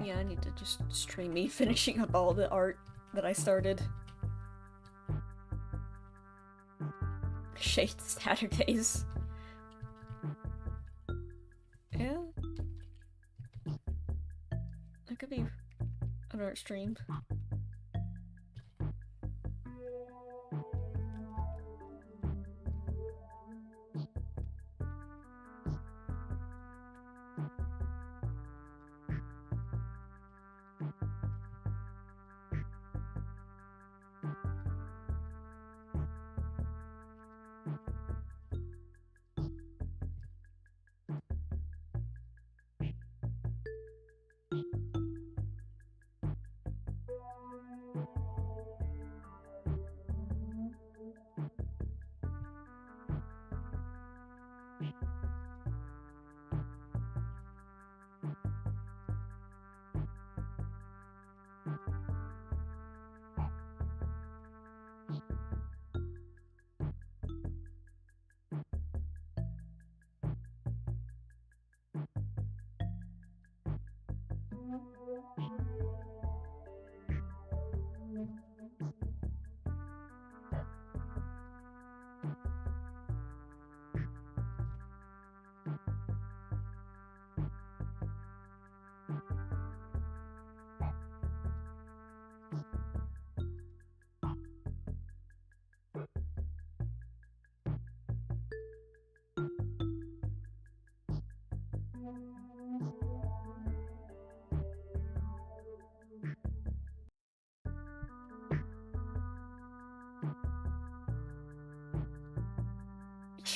Yeah, I need to just stream me finishing up all the art that I started. Shade Saturdays. Yeah. That could be an art stream.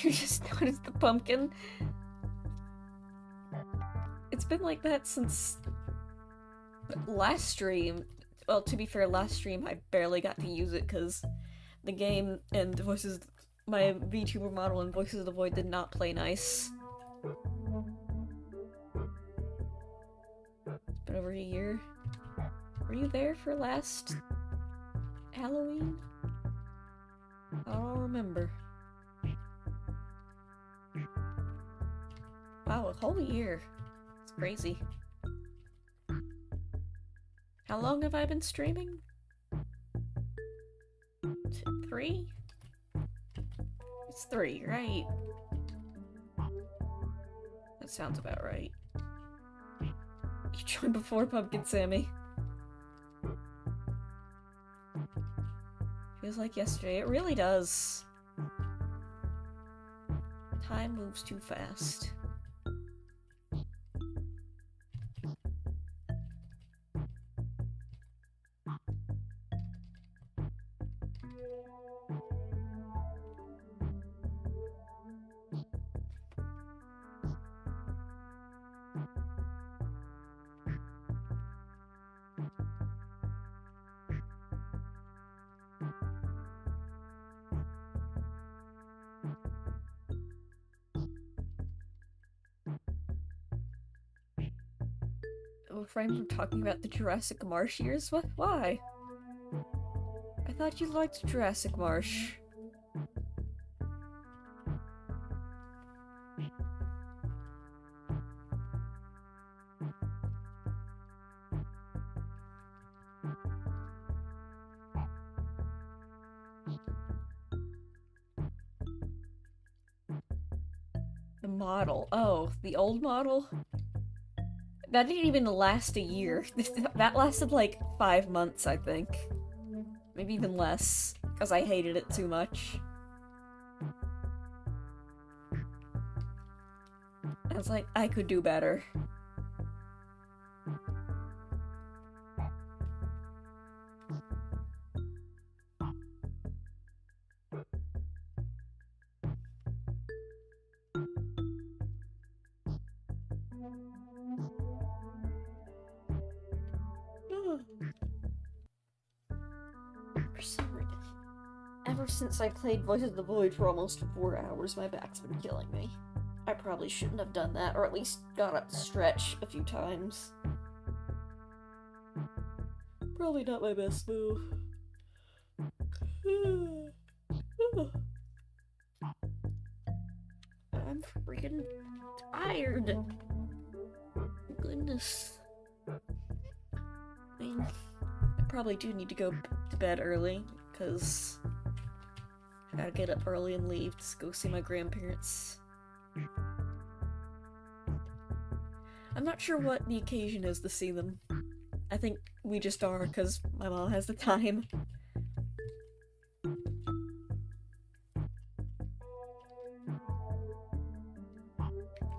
You just noticed the pumpkin? It's been like that since last stream. Well, to be fair, last stream I barely got to use it because the game and Voices, my VTuber model and Voices of the Void did not play nice. It's been over a year. Were you there for last Halloween? I don't remember. Wow, a whole year. It's crazy. How long have I been streaming? 3? It's 3, right? That sounds about right. You joined before Pumpkin Sammy. Feels like yesterday. It really does. Time moves too fast. refrain from talking about the Jurassic Marsh years? What? Why? I thought you liked Jurassic Marsh. The model. Oh, the old model? That didn't even last a year. That lasted like 5 months, I think. Maybe even less, because I hated it too much. I was like, I could do better. For some reason, ever since I played Voice of the Void for almost 4 hours, my back's been killing me. I probably shouldn't have done that, or at least got up to stretch a few times. Probably not my best move. I'm freaking tired. Goodness. I mean, I probably do need to go to bed early, because I gotta get up early and leave to go see my grandparents. I'm not sure what the occasion is to see them. I think we just are, because my mom has the time.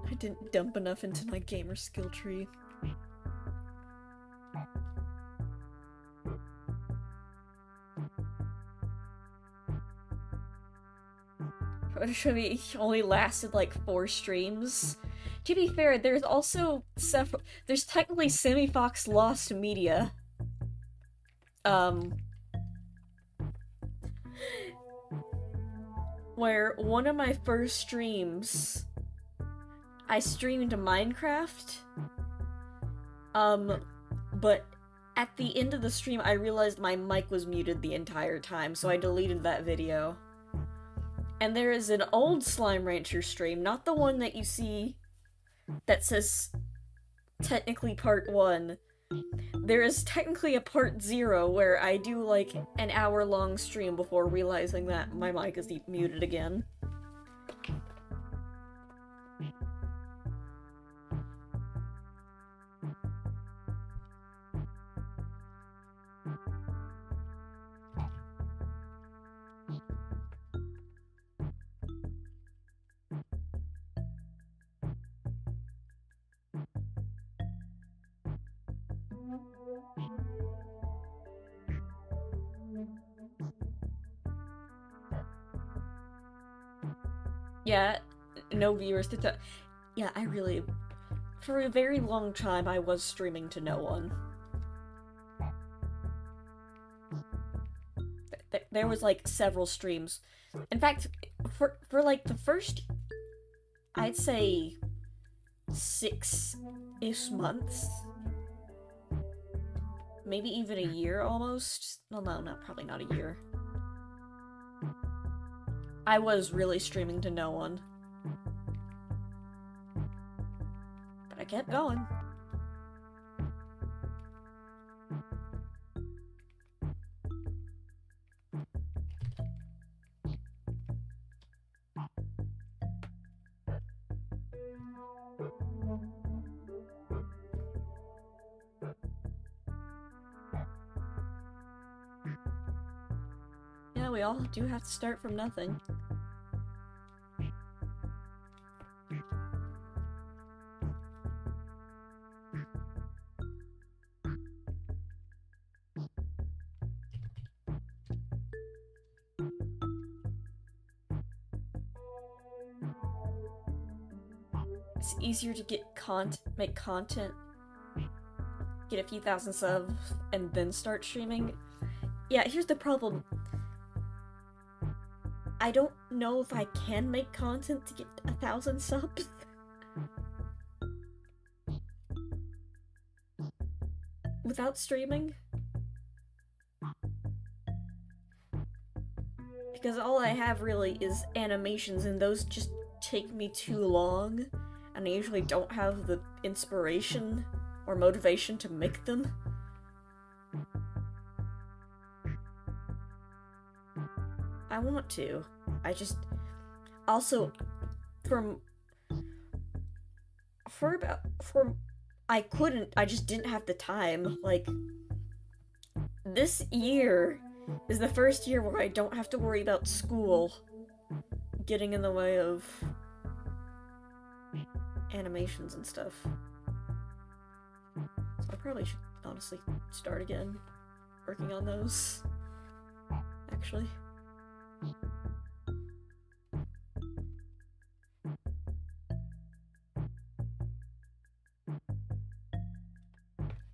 I didn't dump enough into my gamer skill tree. He only lasted like 4 streams. To be fair, there's also several. There's technically Sammy Fox Lost Media. Where one of my first streams, I streamed Minecraft. But at the end of the stream, I realized my mic was muted the entire time, so I deleted that video. And there is an old Slime Rancher stream, not the one that you see that says technically part 1. There is technically a part 0 where I do like an hour-long stream before realizing that my mic is muted again. Yeah, no viewers to tell. Yeah, I really... For a very long time, I was streaming to no one. There was, like, several streams. In fact, for like, the first... I'd say... 6-ish months? Maybe even a year, almost? No, probably not a year. I was really streaming to no one. But I kept going. Yeah, we all do have to start from nothing. It's easier to make content, get a few thousand subs, and then start streaming. Yeah, here's the problem. I don't know if I can make content to get 1,000 subs. without streaming. Because all I have really is animations, and those just take me too long, and I usually don't have the inspiration or motivation to make them. I want to. I just... Also, I couldn't, I just didn't have the time. Like, this year is the first year where I don't have to worry about school getting in the way of animations and stuff. So I probably should honestly start again working on those, actually.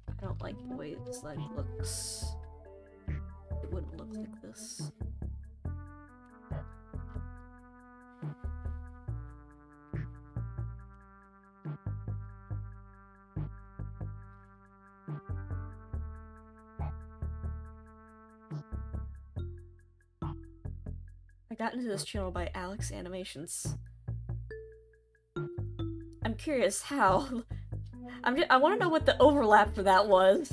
I don't like the way this leg looks. It wouldn't look like this. I got into this channel by Alex Animations. I'm curious how. I want to know what the overlap for that was.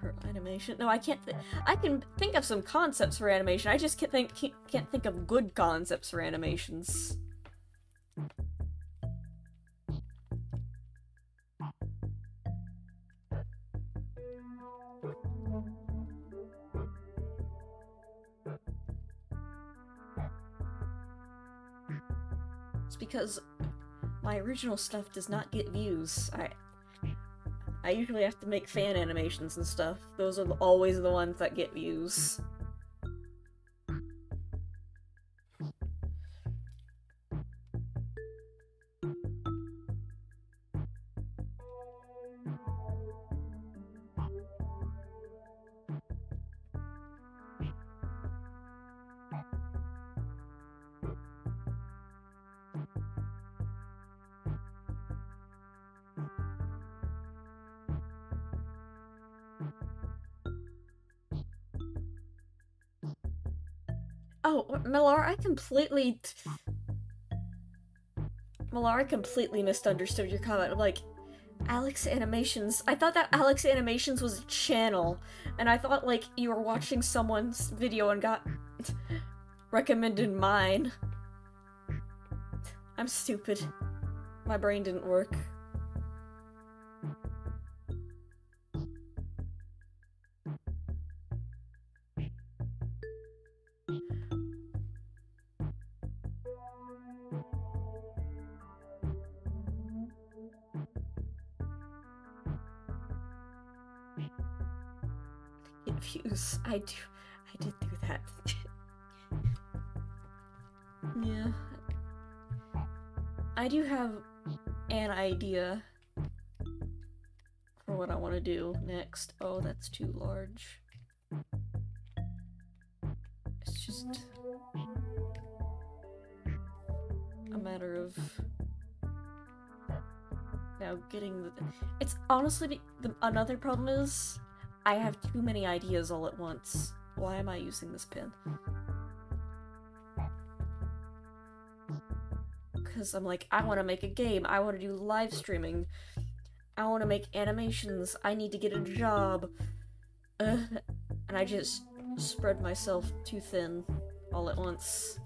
For animation? No, I can't. I can think of some concepts for animation. I just can't think of good concepts for animations. It's because my original stuff does not get views. I usually have to make fan animations and stuff. Those are always the ones that get views. Oh, Millar, I completely misunderstood your comment. Like, Alex Animations. I thought that Alex Animations was a channel, and I thought, like, you were watching someone's video and got recommended mine. I'm stupid. My brain didn't work. Views. I did do that. Yeah. I do have an idea for what I want to do next. Oh, that's too large. It's just a matter of now getting the... It's honestly... another problem is I have too many ideas all at once. Why am I using this pen? Because I'm like, I want to make a game, I want to do live streaming, I want to make animations, I need to get a job. And I just spread myself too thin all at once.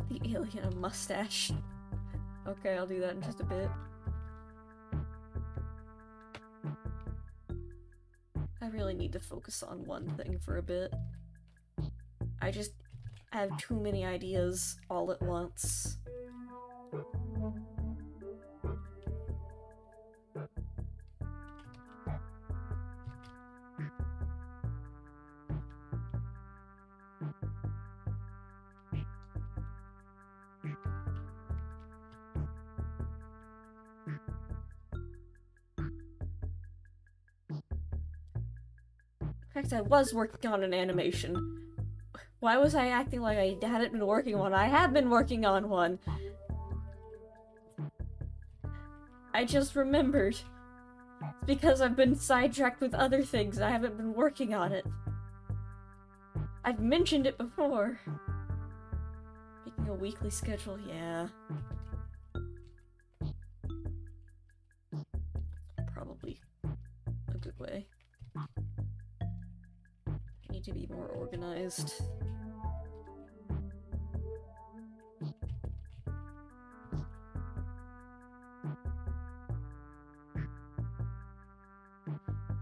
Give the alien a mustache. Okay, I'll do that in just a bit. I really need to focus on one thing for a bit. I just have too many ideas all at once. fact, I was working on an animation. Why was I acting like I hadn't been working on one? I have been working on one. I just remembered. It's because I've been sidetracked with other things. I haven't been working on it. I've mentioned it before. Making a weekly schedule, yeah. Probably a good way. I need to be more organized.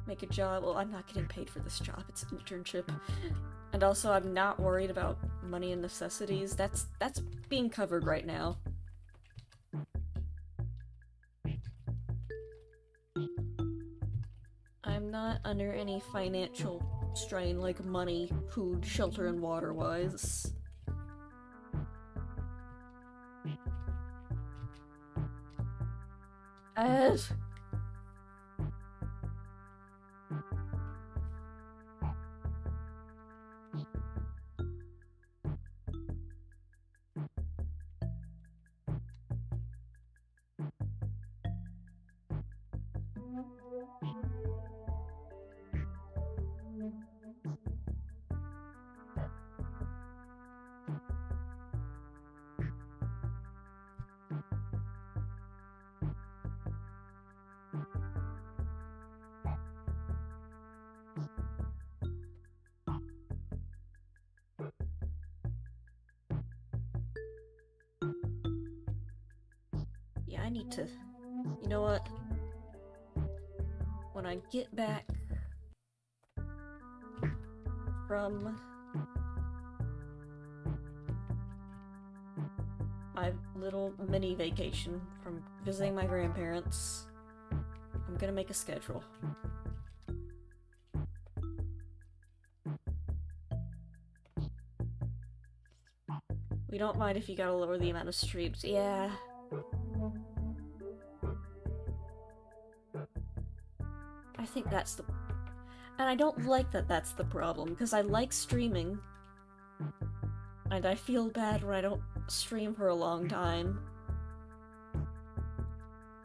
Make a job. Well, I'm not getting paid for this job. It's an internship. And also, I'm not worried about money and necessities. That's being covered right now. I'm not under any financial strain like money, food, shelter, and water-wise. Yeah, I need to... You know what? When I get back from my little mini vacation from visiting my grandparents, I'm gonna make a schedule. We don't mind if you gotta lower the amount of streams. Yeah. I think that's the... And I don't like that that's the problem, because I like streaming. And I feel bad when I don't stream for a long time.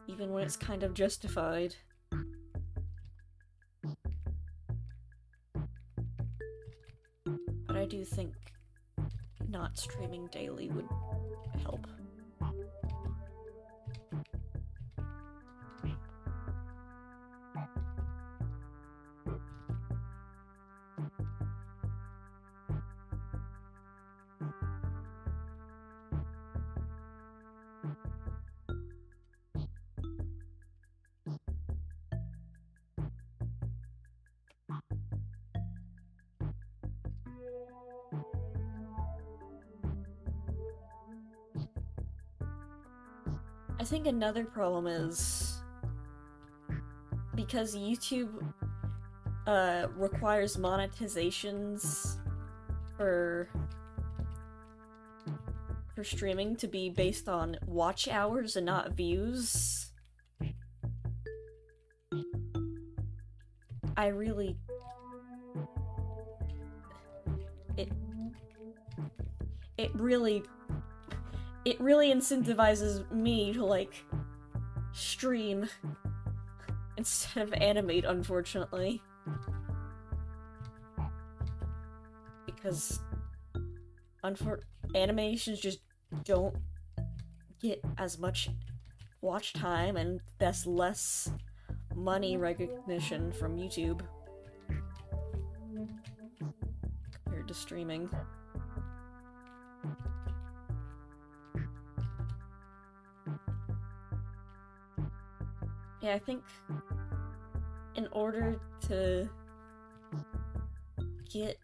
Even when it's kind of justified. But I do think not streaming daily would help. I think another problem is because YouTube requires monetizations for streaming to be based on watch hours and not views. I really... It really incentivizes me to, like, stream instead of animate, unfortunately. Because animations just don't get as much watch time, and thus less money recognition from YouTube compared to streaming. Yeah, I think in order to get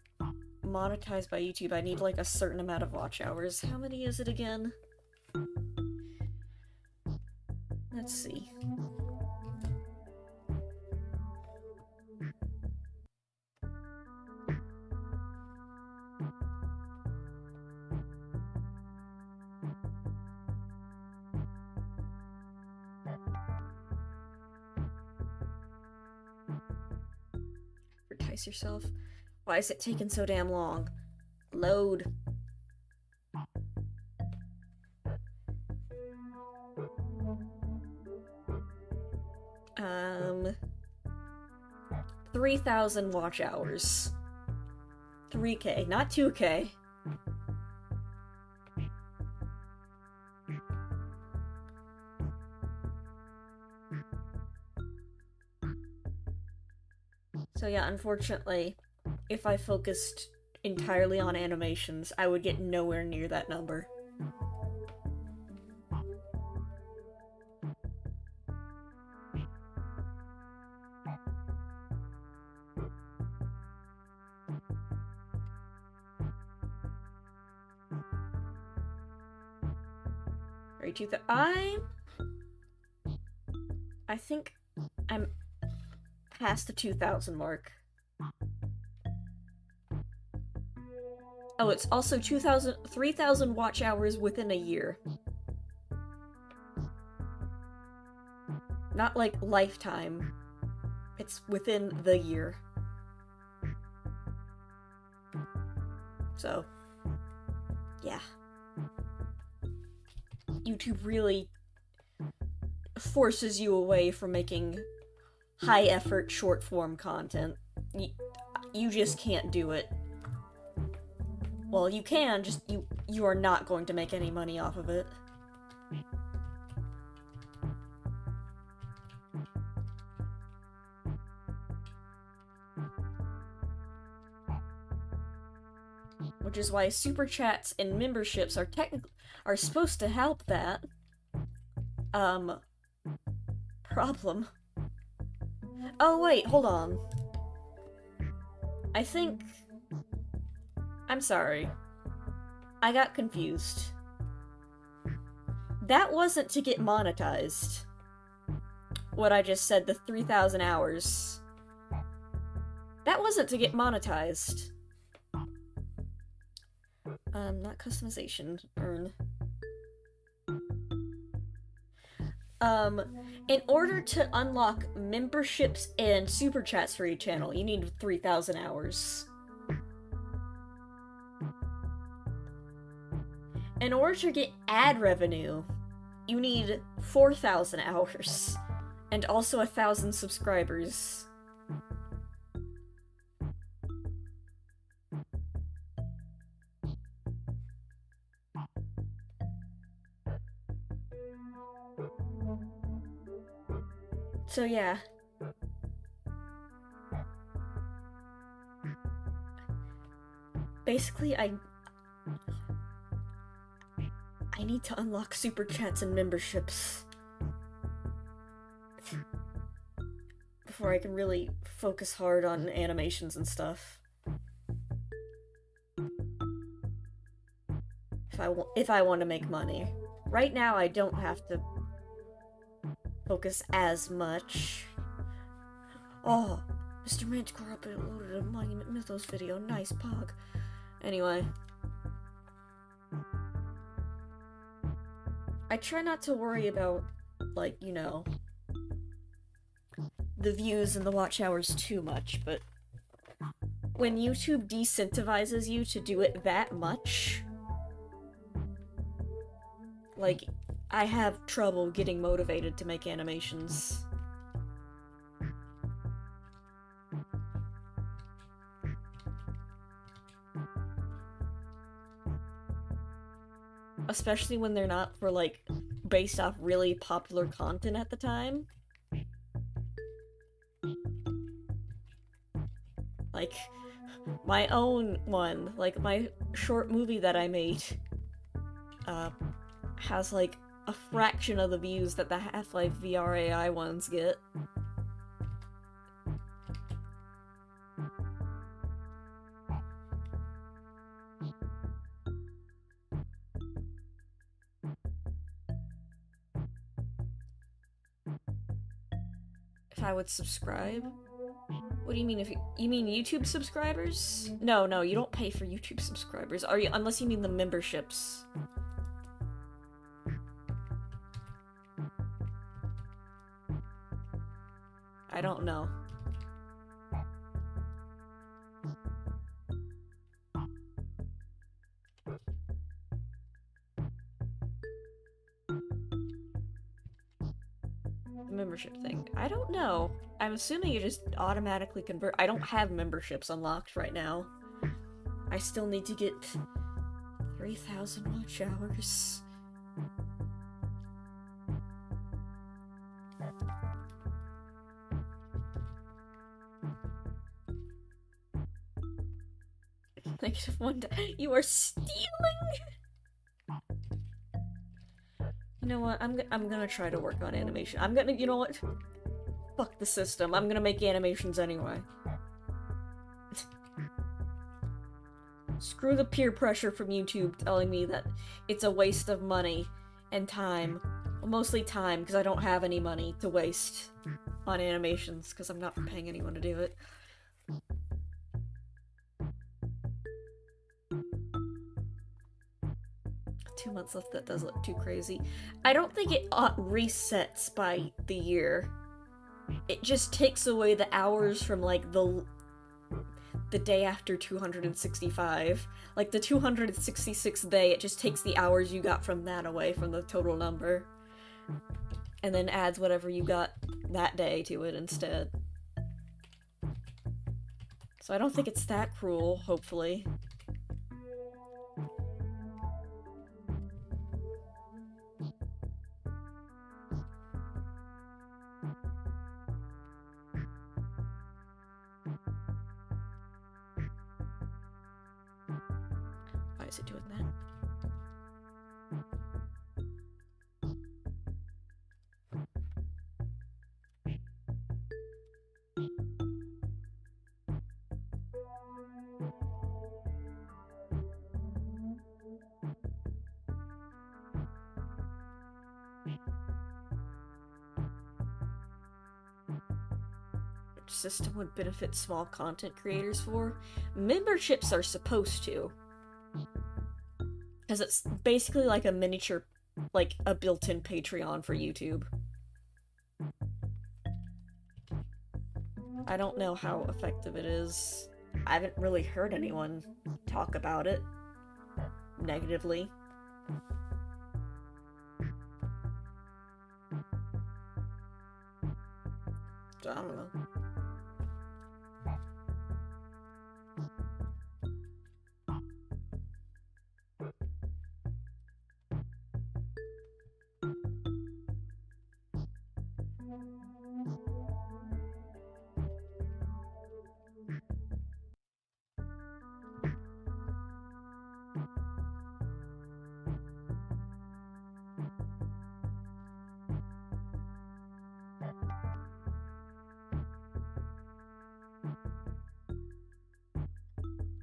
monetized by YouTube, I need like a certain amount of watch hours. How many is it again? Let's see. Pace yourself. Why is it taking so damn long? Load. 3,000 watch hours. 3K, not 2K. So yeah, unfortunately, if I focused entirely on animations, I would get nowhere near that number. I think I'm past the 2,000 mark. Oh, it's also 3,000 watch hours within a year. Not like lifetime. It's within the year. So, yeah. YouTube really forces you away from making high-effort, short-form content. You just can't do it. Well, you can, just you are not going to make any money off of it. Which is why super chats and memberships are supposed to help that. Problem. Oh wait, hold on. I'm sorry. I got confused. That wasn't to get monetized. What I just said, the 3,000 hours. That wasn't to get monetized. Not customization. Earn. In order to unlock memberships and super chats for your channel, you need 3,000 hours. In order to get ad revenue, you need 4,000 hours. And also 1,000 subscribers. So yeah. Basically, I need to unlock super chats and memberships before I can really focus hard on animations and stuff. If I want to make money. Right now, I don't have to focus as much. Oh, Mr. Manticore uploaded a Monument Mythos video. Nice, Pog. Anyway. I try not to worry about, like, you know, the views and the watch hours too much, but when YouTube decentivizes you to do it that much, like, I have trouble getting motivated to make animations. Especially when they're not for, like, based off really popular content at the time. Like, my own one, like, my short movie that I made, has, like, a fraction of the views that the Half-Life VR AI ones get. If I would subscribe? What do you mean you mean YouTube subscribers? No, you don't pay for YouTube subscribers. Unless you mean the memberships. I don't know. The membership thing. I don't know. I'm assuming you just automatically convert. I don't have memberships unlocked right now. I still need to get 3,000 watch hours. -1. You are stealing? You know what? I'm gonna try to work on animation. You know what? Fuck the system. I'm gonna make animations anyway. Screw the peer pressure from YouTube telling me that it's a waste of money and time. Well, mostly time, because I don't have any money to waste on animations, because I'm not paying anyone to do it. Two months left, that does look too crazy. I don't think it resets by the year. It just takes away the hours from, like, the day after 265. Like, the 266th day, it just takes the hours you got from that away from the total number. And then adds whatever you got that day to it instead. So I don't think it's that cruel, hopefully. Why is it doing that? Which system would benefit small content creators for? Memberships are supposed to. Because it's basically like a miniature, like a built-in Patreon for YouTube. I don't know how effective it is. I haven't really heard anyone talk about it negatively. So I don't know.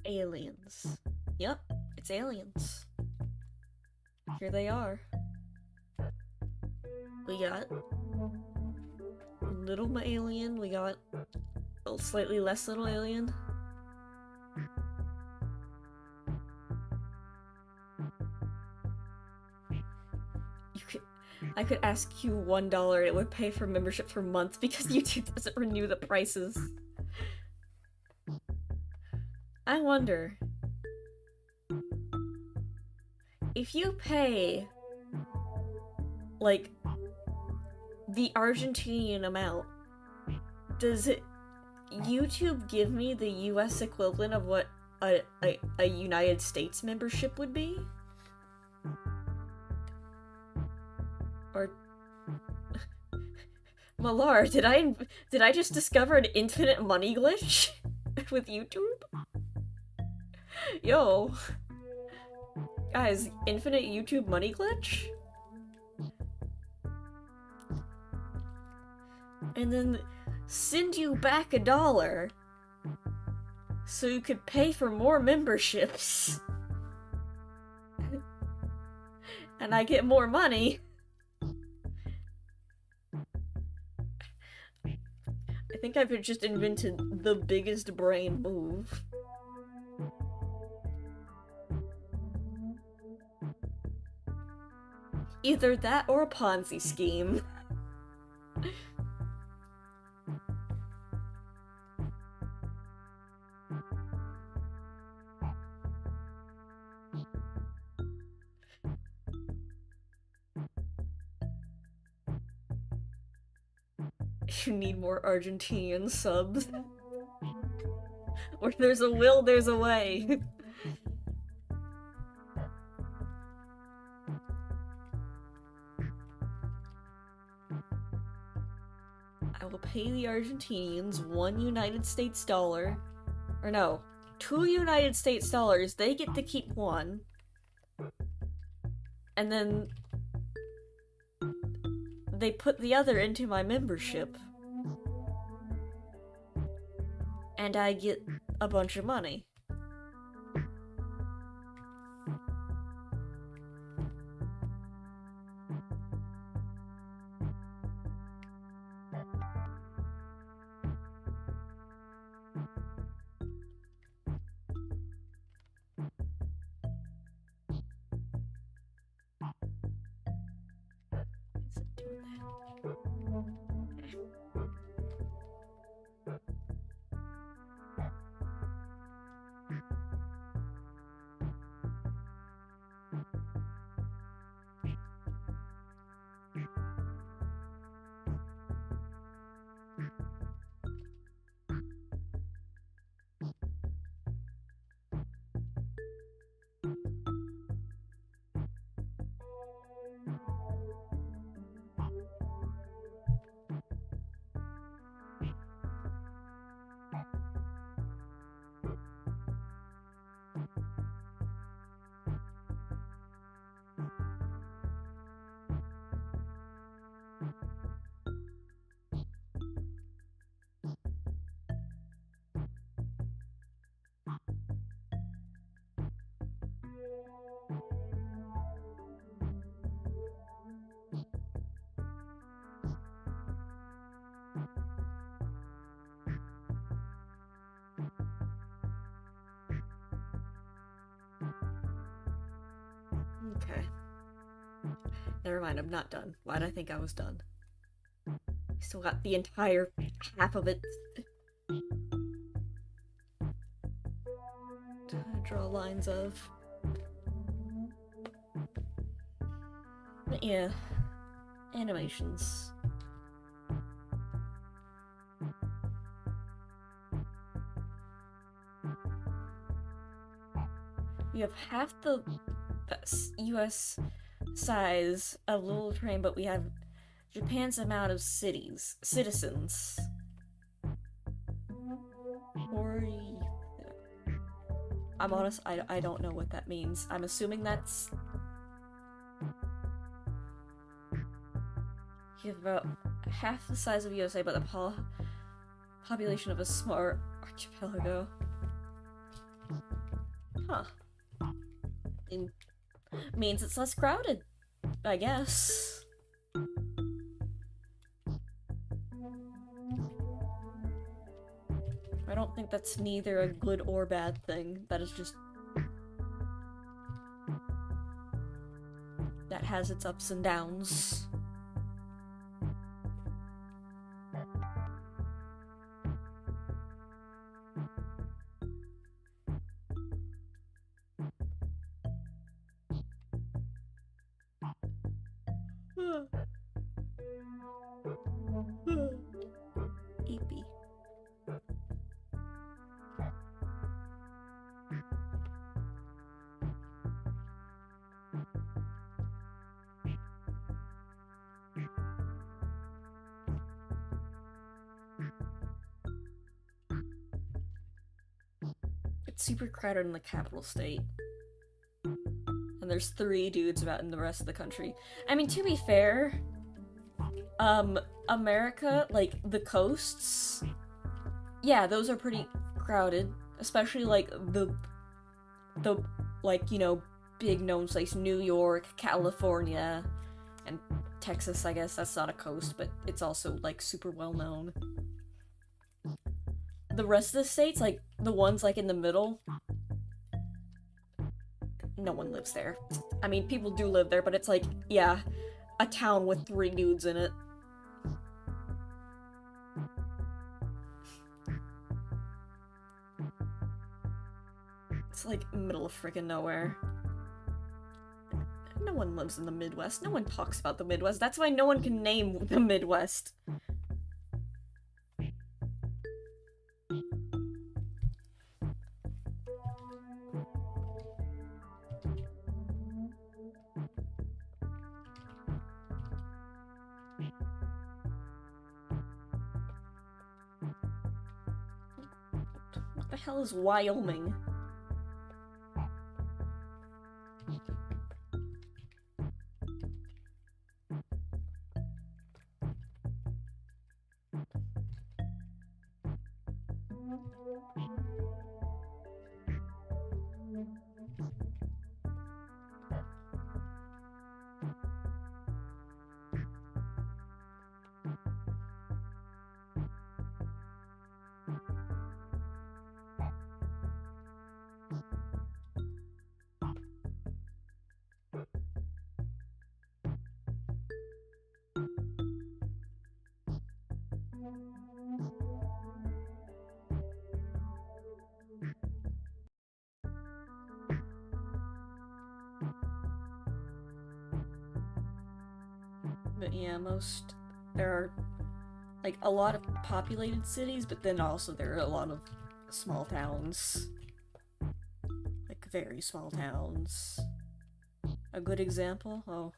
Aliens. Yep, it's aliens. Here they are. We got little alien, we got a slightly less little alien. I could ask you $1, it would pay for membership for months because YouTube doesn't renew the prices. I wonder if you pay like the Argentinian amount, does it YouTube give me the US equivalent of what a United States membership would be? Or Malar, did I just discover an infinite money glitch with YouTube? Yo. Guys, infinite YouTube money glitch? And then send you back $1 so you could pay for more memberships. And I get more money. I think I've just invented the biggest brain move. Either that or a Ponzi scheme. You need more Argentinian subs. Where there's a will, there's a way. I will pay the Argentinians $1 US. Or no, $2 US. They get to keep one. And then they put the other into my membership. And I get a bunch of money. Okay. Never mind, I'm not done. Why'd I think I was done? Still got the entire half of it. To draw lines of. But yeah. Animations. We have half the US size of Little Train, but we have Japan's amount of citizens. Or I'm honest, I don't know what that means. I'm assuming that's you have about half the size of USA, but the population of a small archipelago. Huh. Means it's less crowded, I guess. I don't think that's neither a good or bad thing. That is just... that has its ups and downs. Eepy. It's super crowded in the capital state. And there's 3 dudes about in the rest of the country. I mean, to be fair, America, like, the coasts, yeah, those are pretty crowded. Especially, like, the like, you know, big known places, New York, California, and Texas, I guess. That's not a coast, but it's also, like, super well known. The rest of the states, like, the ones, like, in the middle, no one lives there. I mean, people do live there, but it's like, yeah, a town with 3 dudes in it. It's like middle of friggin' nowhere. No one lives in the Midwest. No one talks about the Midwest. That's why no one can name the Midwest. What the hell is Wyoming? But yeah, there are, like, a lot of populated cities, but then also there are a lot of small towns. Like, very small towns. A good example? Oh.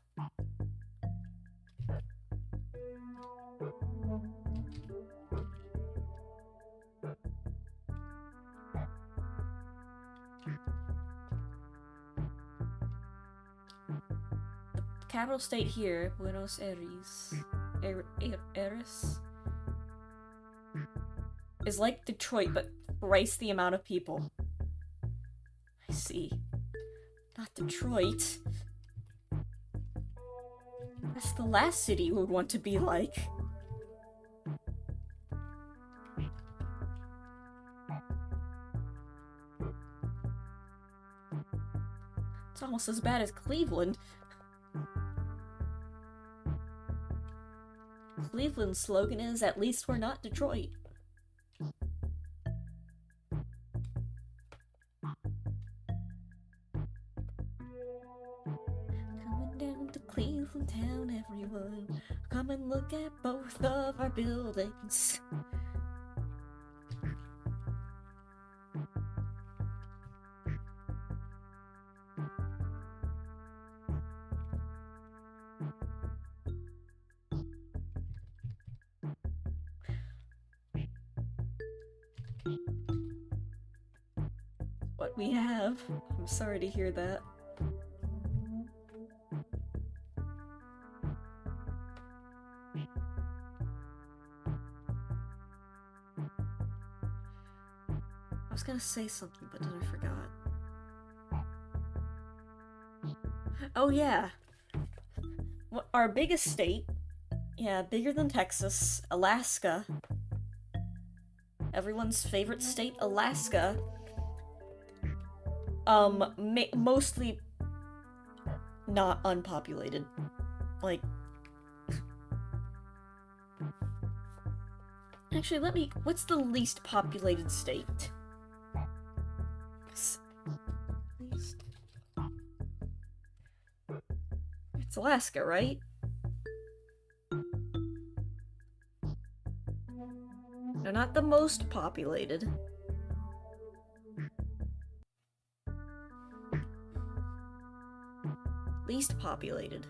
Capital state here, Buenos Aires. Aires? Is like Detroit, but thrice the amount of people. I see. Not Detroit. That's the last city you would want to be like. It's almost as bad as Cleveland. Cleveland's slogan is, "At least we're not Detroit." Coming down to Cleveland town, everyone. Come and look at both of our buildings. What we have. I'm sorry to hear that. I was gonna say something, but then I forgot. Oh yeah. Our biggest state, yeah, bigger than Texas, Alaska. Everyone's favorite state, Alaska. Mostly not unpopulated. Like, actually, what's the least populated state? It's Alaska, right? No, not the most populated. Least populated.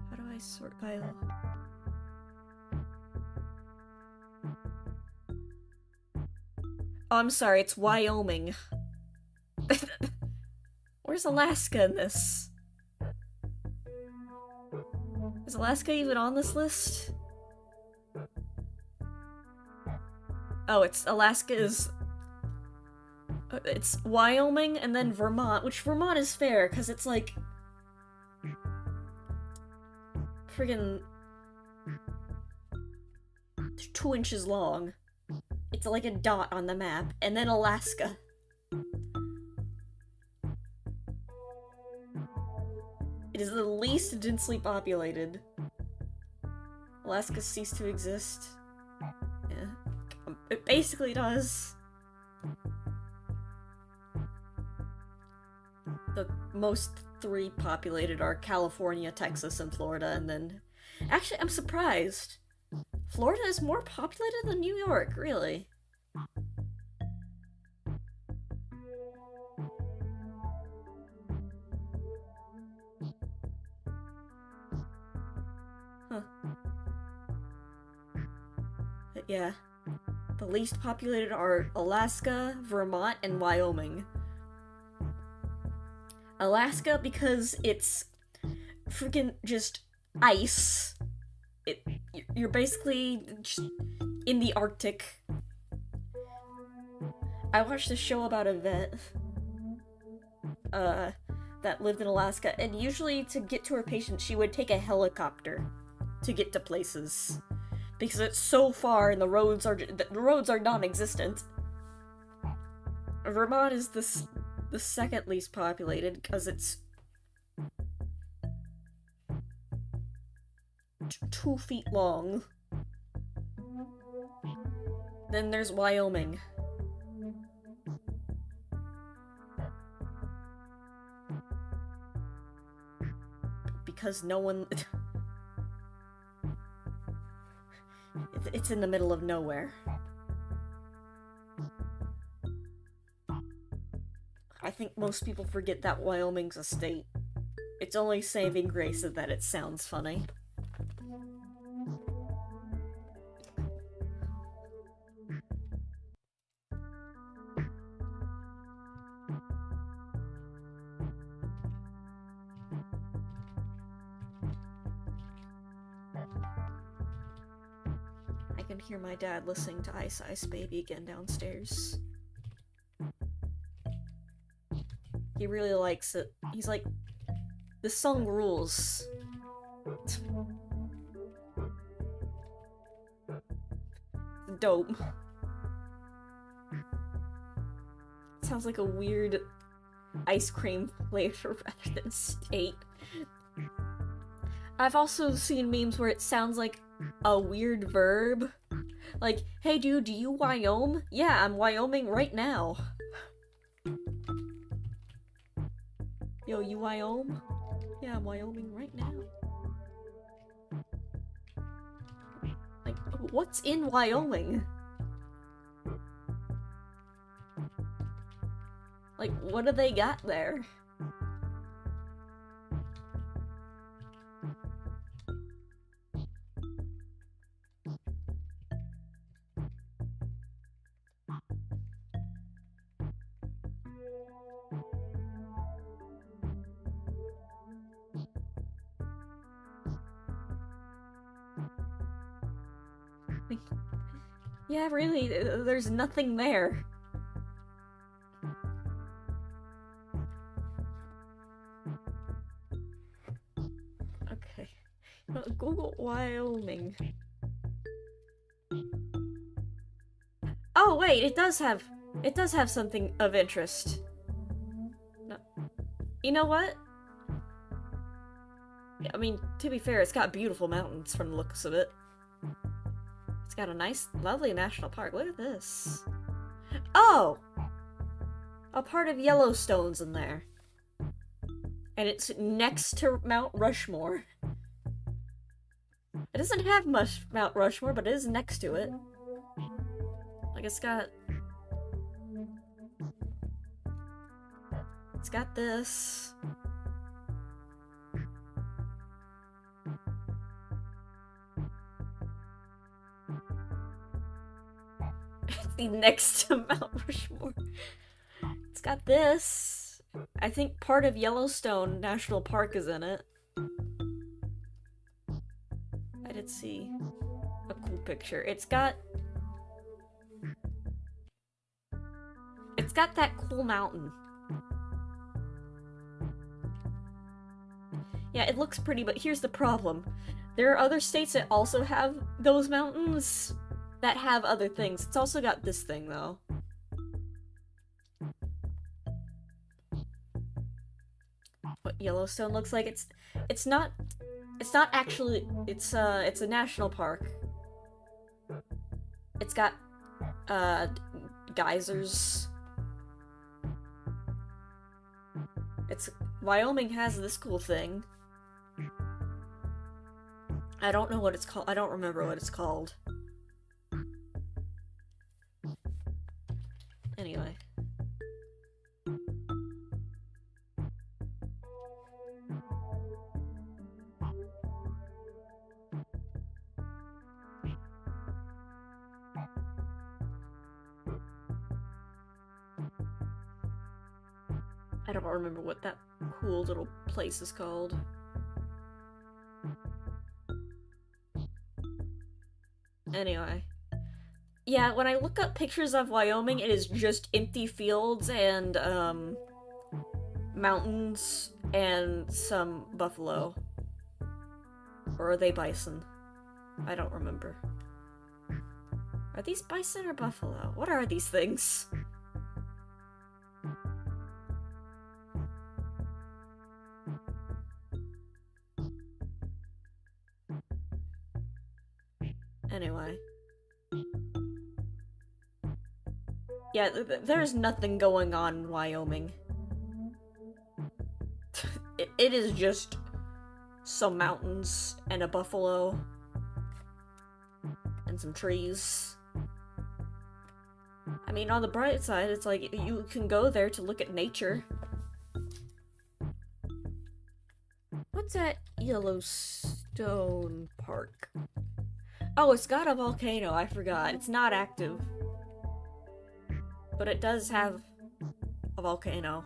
How do I sort by... Oh, I'm sorry, it's Wyoming. Where's Alaska in this? Is Alaska even on this list? Oh, Alaska is... It's Wyoming and then Vermont, which Vermont is fair, because it's like... friggin' 2 inches long. It's like a dot on the map. And then Alaska. It is the least densely populated. Alaska ceased to exist. Yeah. It basically does. The most 3 populated are California, Texas, and Florida, and then... Actually, I'm surprised. Florida is more populated than New York, really. yeah. The least populated are Alaska, Vermont, and Wyoming. Alaska because it's freaking just ice. You're basically just in the Arctic. I watched a show about a vet that lived in Alaska, and usually to get to her patients, she would take a helicopter to get to places because it's so far and the roads are non-existent. Vermont is the second least populated because it's 2 feet long. Then there's Wyoming. Because no one... it's in the middle of nowhere. I think most people forget that Wyoming's a state. Its only saving grace is that it sounds funny. I can hear my dad listening to Ice Ice Baby again downstairs. He really likes it. He's like, this song rules. Dope. Sounds like a weird ice cream flavor rather than state. I've also seen memes where it sounds like a weird verb. Like, hey dude, do you Wyoming? Yeah, I'm Wyoming right now. Yo, you Wyoming? Yeah, I'm Wyoming right now. Like, what's in Wyoming? Like, what do they got there? Yeah, really, there's nothing there. Okay. Google Wyoming. Oh, wait, it does have something of interest. No. You know what? I mean, to be fair, it's got beautiful mountains from the looks of it. It's got a nice, lovely national park. Look at this. Oh! A part of Yellowstone's in there. And it's next to Mount Rushmore. It doesn't have much Mount Rushmore, but it is next to it. Like, it's got this. Next to Mount Rushmore. It's got this. I think part of Yellowstone National Park is in it. I did see a cool picture. It's got that cool mountain. Yeah, it looks pretty, but here's the problem. There are other states that also have those mountains that have other things. It's also got this thing, though. What Yellowstone looks like, it's not actually, it's a national park. It's got, geysers. Wyoming has this cool thing. I don't know what it's called. I don't remember what it's called. Anyway. don't remember what that cool little place is called. Anyway. Yeah, when I look up pictures of Wyoming, it is just empty fields and, mountains and some buffalo. Or are they bison? I don't remember. Are these bison or buffalo? What are these things? Anyway. Yeah, there's nothing going on in Wyoming. It is just some mountains and a buffalo and some trees. I mean, on the bright side, it's like you can go there to look at nature. What's that Yellowstone Park? Oh, it's got a volcano, I forgot. It's not active. But it does have a volcano.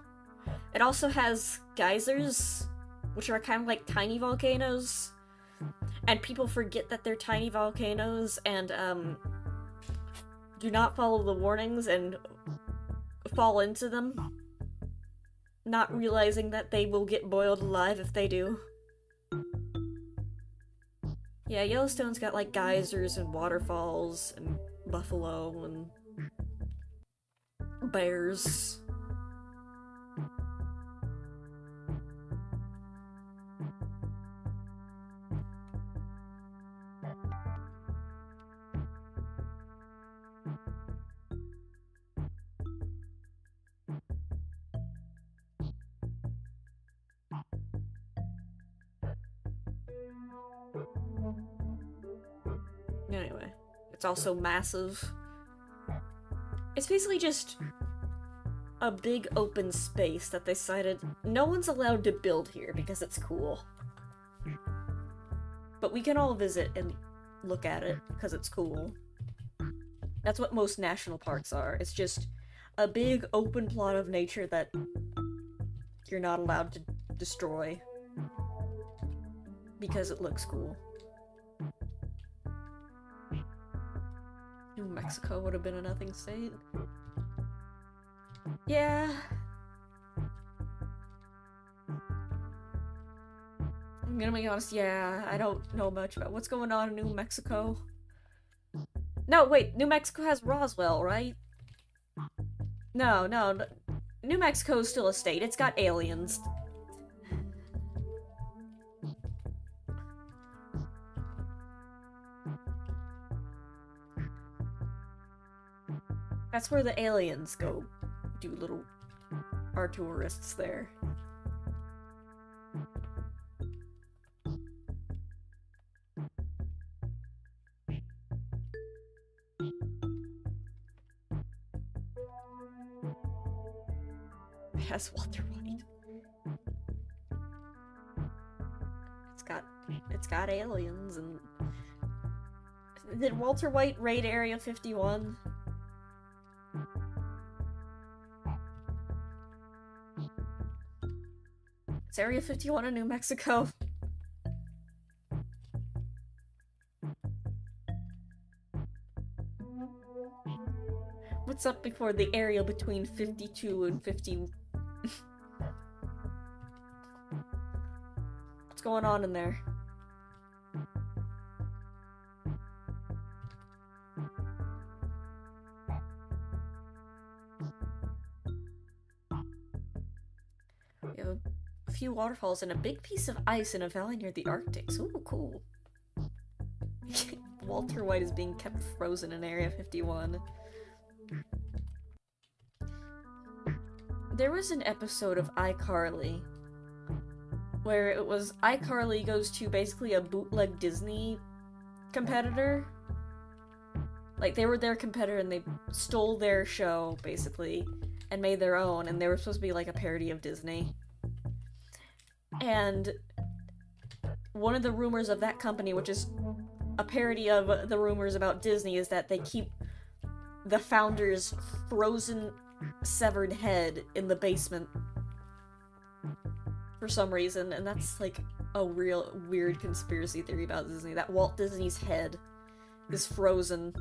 It also has geysers, which are kind of like tiny volcanoes. And people forget that they're tiny volcanoes and, do not follow the warnings and fall into them. Not realizing that they will get boiled alive if they do. Yeah, Yellowstone's got like geysers and waterfalls and buffalo and bears. Anyway, it's also massive. It's basically just a big open space that they decided no one's allowed to build here because it's cool. But we can all visit and look at it because it's cool. That's what most national parks are. It's just a big open plot of nature that you're not allowed to destroy because it looks cool. New Mexico would have been a nothing state. Yeah. I'm gonna be honest, yeah, I don't know much about what's going on in New Mexico. No, wait, New Mexico has Roswell, right? No, New Mexico is still a state. It's got aliens. That's where the aliens go do little... our tourists there. It has Walter White. It's got aliens and... Did Walter White raid Area 51? Is Area 51 in New Mexico? What's up before the area between 52 and 50? What's going on in there? We have a few waterfalls and a big piece of ice in a valley near the Arctic. Ooh, cool. Walter White is being kept frozen in Area 51. There was an episode of iCarly where it was iCarly goes to basically a bootleg Disney competitor. Like, they were their competitor and they stole their show, basically, and made their own, and they were supposed to be like a parody of Disney. And one of the rumors of that company, which is a parody of the rumors about Disney, is that they keep the founder's frozen, severed head in the basement for some reason, and that's like a real weird conspiracy theory about Disney, that Walt Disney's head is frozen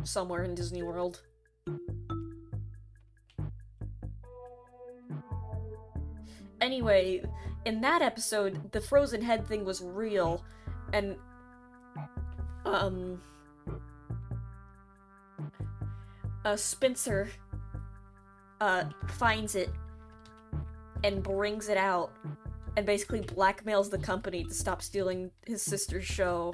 somewhere in Disney World. Anyway, in that episode, the frozen head thing was real, and Spencer finds it and brings it out and basically blackmails the company to stop stealing his sister's show.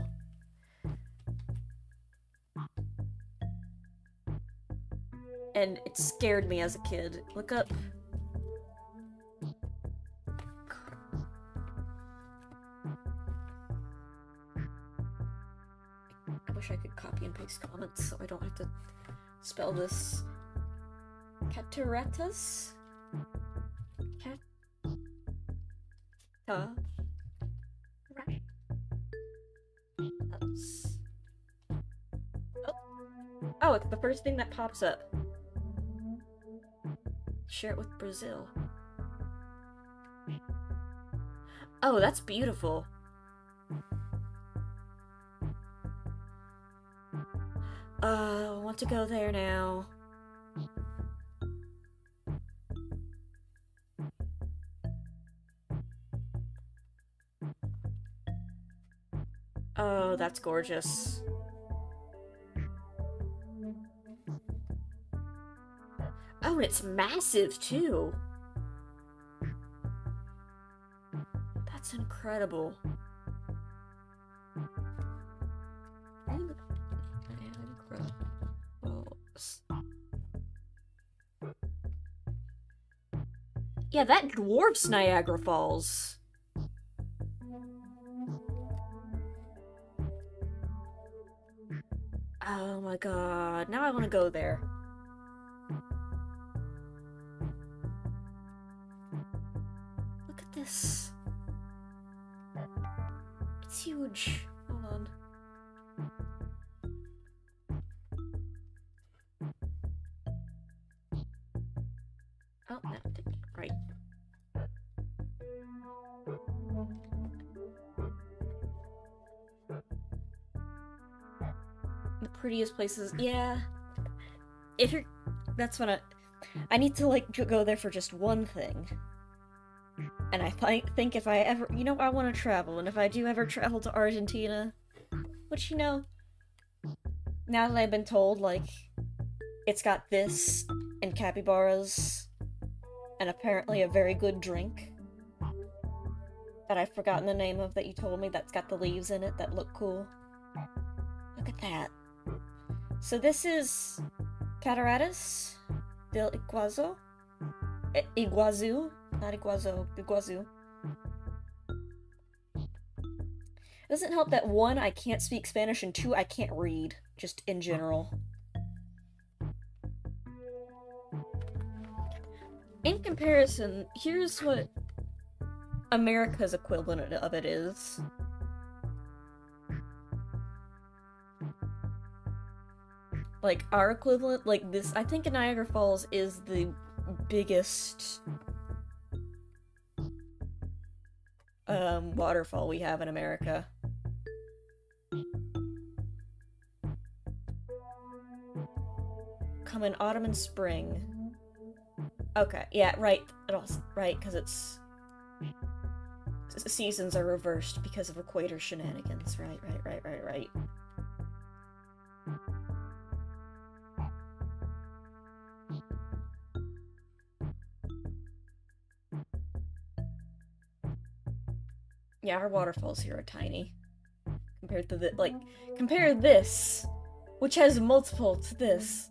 And it scared me as a kid. Look up. I wish I could copy and paste comments so I don't have to spell this. Cataratas? Oh, it's the first thing that pops up. Share it with Brazil. Oh, that's beautiful. I want to go there now. Oh, that's gorgeous. Oh, and it's massive, too. That's incredible. Yeah, that dwarfs Niagara Falls. Oh my god, now I want to go there. Look at this. It's huge. Hold on. Oh, that didn't. Right. The prettiest places. Yeah. If you're... That's what I need to, like, go there for just one thing. And I think if I ever... You know, I want to travel, and if I do ever travel to Argentina... Which, you know... Now that I've been told, like... It's got this, and capybaras... and apparently a very good drink that I've forgotten the name of that you told me that's got the leaves in it that look cool. Look at that. So this is Cataratas del Iguazu? Iguazu? Not Iguazu. Iguazu. It doesn't help that 1, I can't speak Spanish, and 2, I can't read, just in general. In comparison, here's what America's equivalent of it is. Like, our equivalent, like this, I think Niagara Falls is the biggest waterfall we have in America. Come in autumn and spring. Okay, yeah, right. Right, because it's... Seasons are reversed because of equator shenanigans. Right. Yeah, our waterfalls here are tiny. Compared to compare this, which has multiple, to this.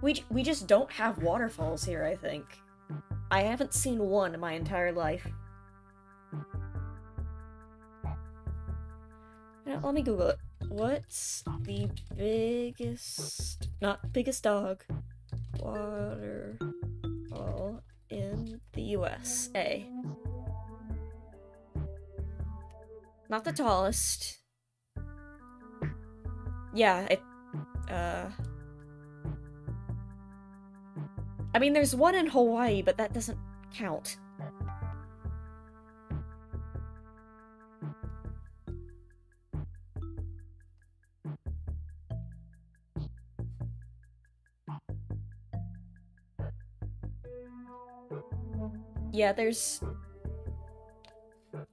We just don't have waterfalls here, I think. I haven't seen one in my entire life. Now, let me Google it. What's the biggest... Not biggest dog. Waterfall in the USA. Not the tallest. Yeah, I mean, there's one in Hawaii, but that doesn't count. Yeah,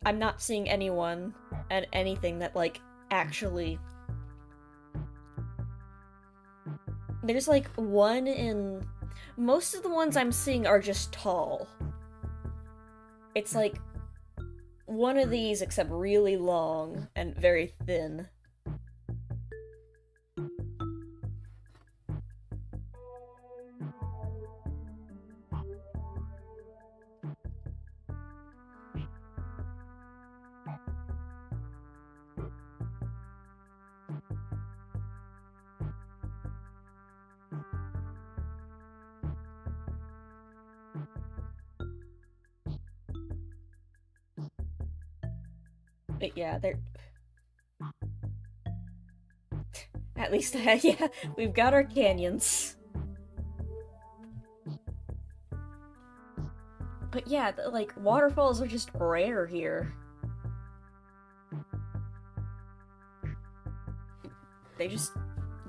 I'm not seeing anyone and anything that, like, actually... There's, like, one in... Most of the ones I'm seeing are just tall. It's, like, one of these, except really long and very thin. But yeah, they're... At least, yeah, we've got our canyons. But yeah, like, waterfalls are just rare here. They just...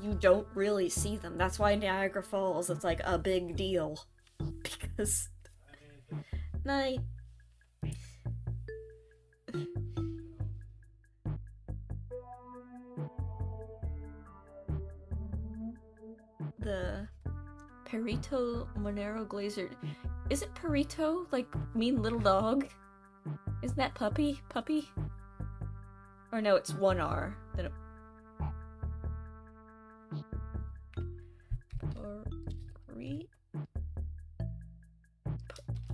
You don't really see them. That's why Niagara Falls is, like, a big deal. Because... Night. The Perito Monero Glacier. Is it Perito? Like, mean little dog? Isn't that puppy? Puppy? Or no, it's one R. Then it...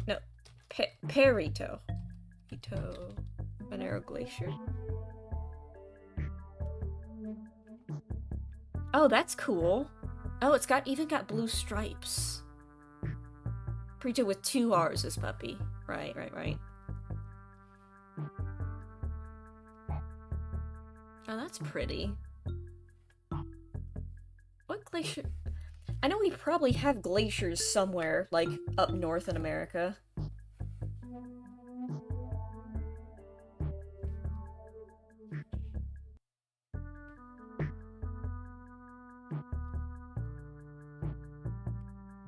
No. Perito. Perito Monero Glacier. Oh, that's cool. Oh, it's even got blue stripes. Perito with 2 R's is puppy. Right. Oh, that's pretty. What glacier? I know we probably have glaciers somewhere, like, up north in America.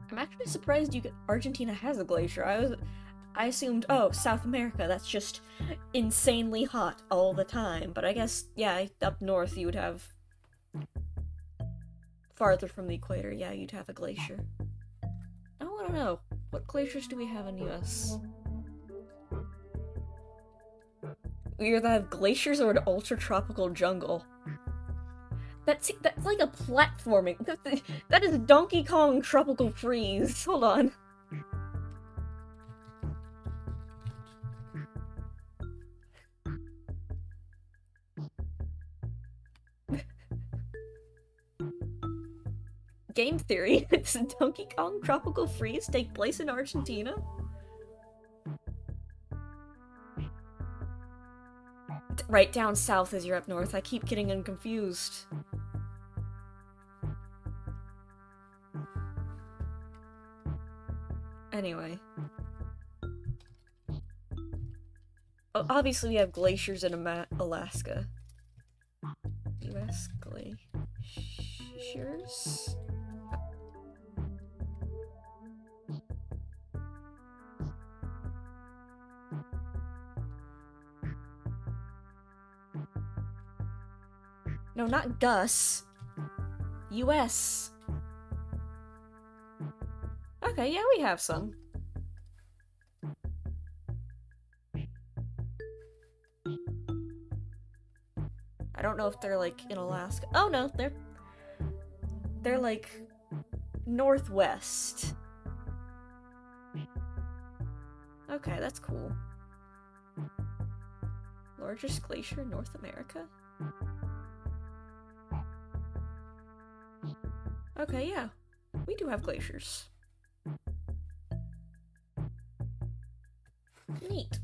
I'm actually surprised Argentina has a glacier. I assumed, oh, South America, that's just insanely hot all the time. But I guess, yeah, up north you would have... Farther from the equator, yeah, you'd have a glacier. Oh, I don't know. What glaciers do we have in the US? We either have glaciers or an ultra-tropical jungle. That's like a platforming. That is Donkey Kong Tropical Freeze. Hold on. Game theory. Does Donkey Kong Tropical Freeze take place in Argentina? Right down south as you're up north. I keep getting them confused. Anyway. Oh, obviously we have glaciers in Alaska. US glaciers? No, not Gus. US. Okay, yeah, we have some. I don't know if they're, like, in Alaska. Oh, no, they're like, northwest. Okay, that's cool. Largest glacier in North America? Okay, yeah. We do have glaciers. Neat.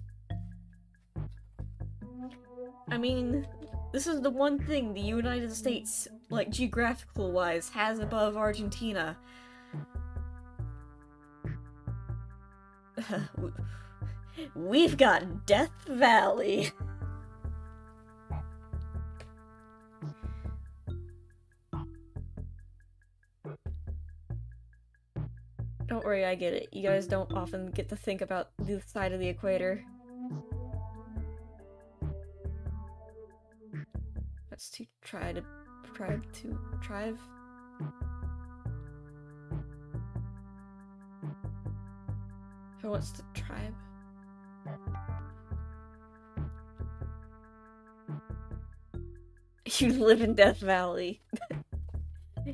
I mean, this is the one thing the United States, like, geographical-wise, has above Argentina. we've got Death Valley. Don't worry, I get it. You guys don't often get to think about the side of the equator. Let's try to tribe. Who wants to tribe? You live in Death Valley.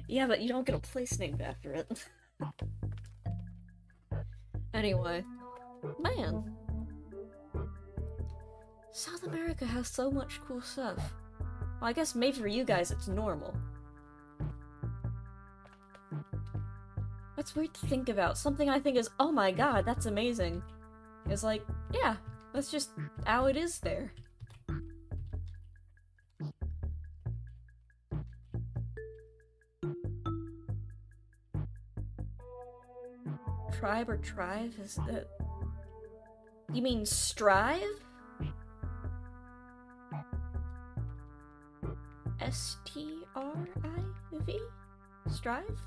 Yeah, but you don't get a place named after it. Anyway. Man. South America has so much cool stuff. Well, I guess maybe for you guys it's normal. What's weird to think about? Something I think is, oh my god, that's amazing. It's like, yeah, that's just how it is there. Tribe or trive? Is that... You mean strive? S-T-R-I-V? Strive?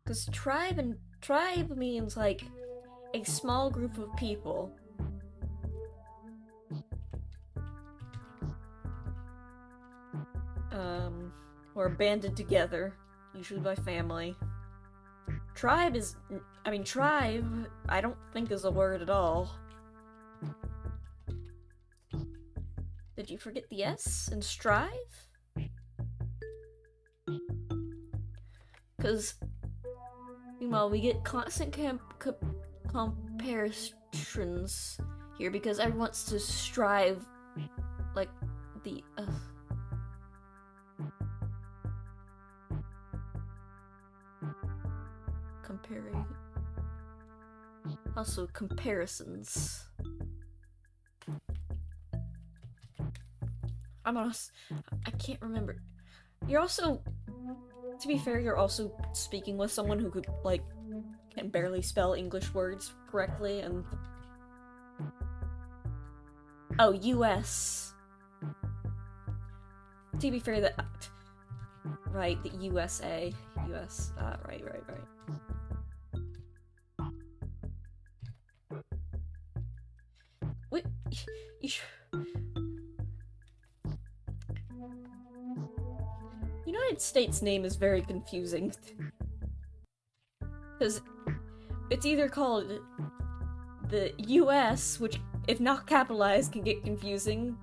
Because tribe means, like, a small group of people. Who are banded together, usually by family. Tribe is... I mean, tribe, I don't think is a word at all. Did you forget the S in strive? Because... Meanwhile, we get constant comparisons here because everyone wants to strive, like, the, comparing. Also, comparisons. I can't remember. You're also... To be fair, you're also speaking with someone who could, like, can barely spell English words correctly, and... Oh, US. To be fair, that... Right, the USA. US. Right. Wait, United States name is very confusing. Because it's either called the US, which, if not capitalized, can get confusing.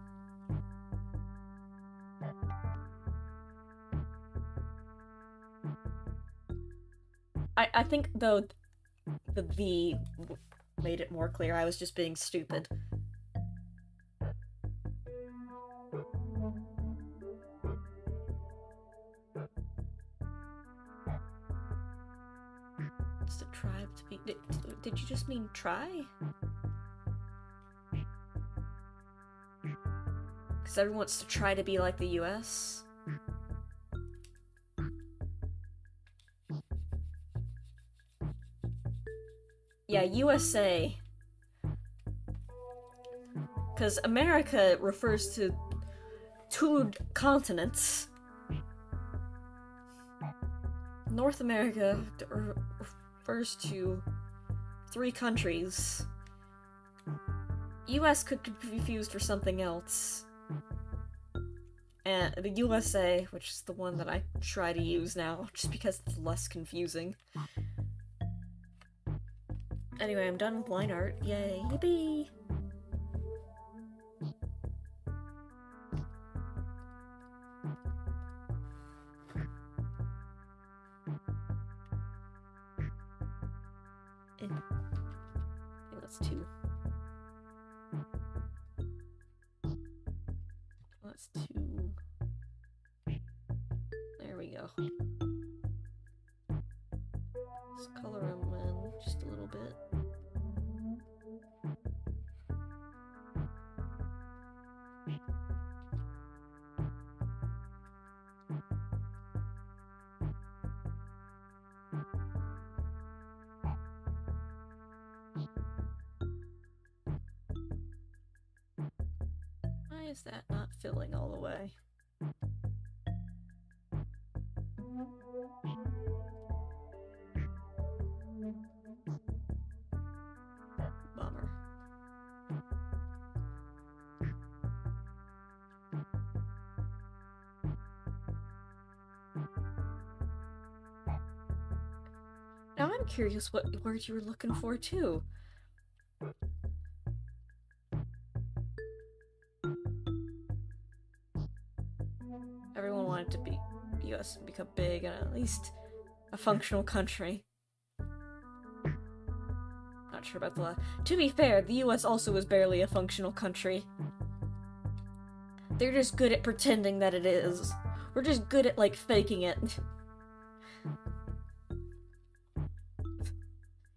I think, though, the V made it more clear. I was just being stupid. It's the tribe to be... Did you just mean try? Because everyone wants to try to be like the US? Yeah, USA. Because America refers to 2 continents. North America refers to 3 countries. US could be confused for something else. And the USA, which is the one that I try to use now, just because it's less confusing. Anyway, I'm done with line art. Yay, yippee! I think that's 2. That's 2. There we go. Let's color them in just a little bit. is that not filling all the way? Bummer. Now I'm curious what words you were looking for, too. Everyone wanted to be US and become big and at least a functional country. Not sure about the last. To be fair, the US also is barely a functional country. They're just good at pretending that it is. We're just good at, like, faking it.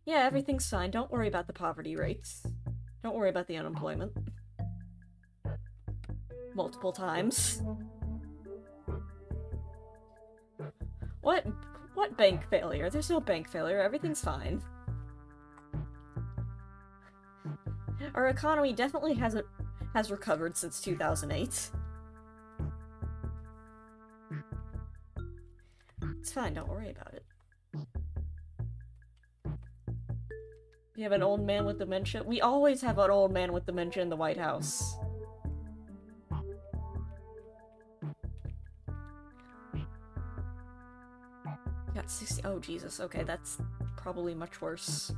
Yeah, everything's fine. Don't worry about the poverty rates. Don't worry about the unemployment. Multiple times. What bank failure? There's no bank failure. Everything's fine. Our economy definitely has recovered since 2008. It's fine, don't worry about it. You have an old man with dementia? We always have an old man with dementia in the White House. Got 60. Oh, Jesus. Okay, that's probably much worse.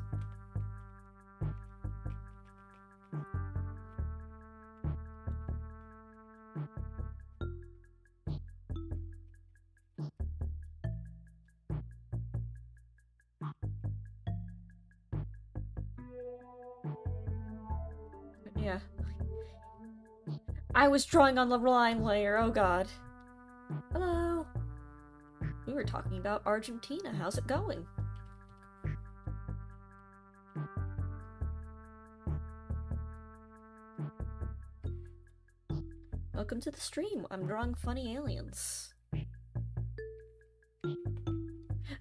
Yeah. I was drawing on the line layer, oh god. Hello. We were talking about Argentina. How's it going? Welcome to the stream. I'm drawing funny aliens.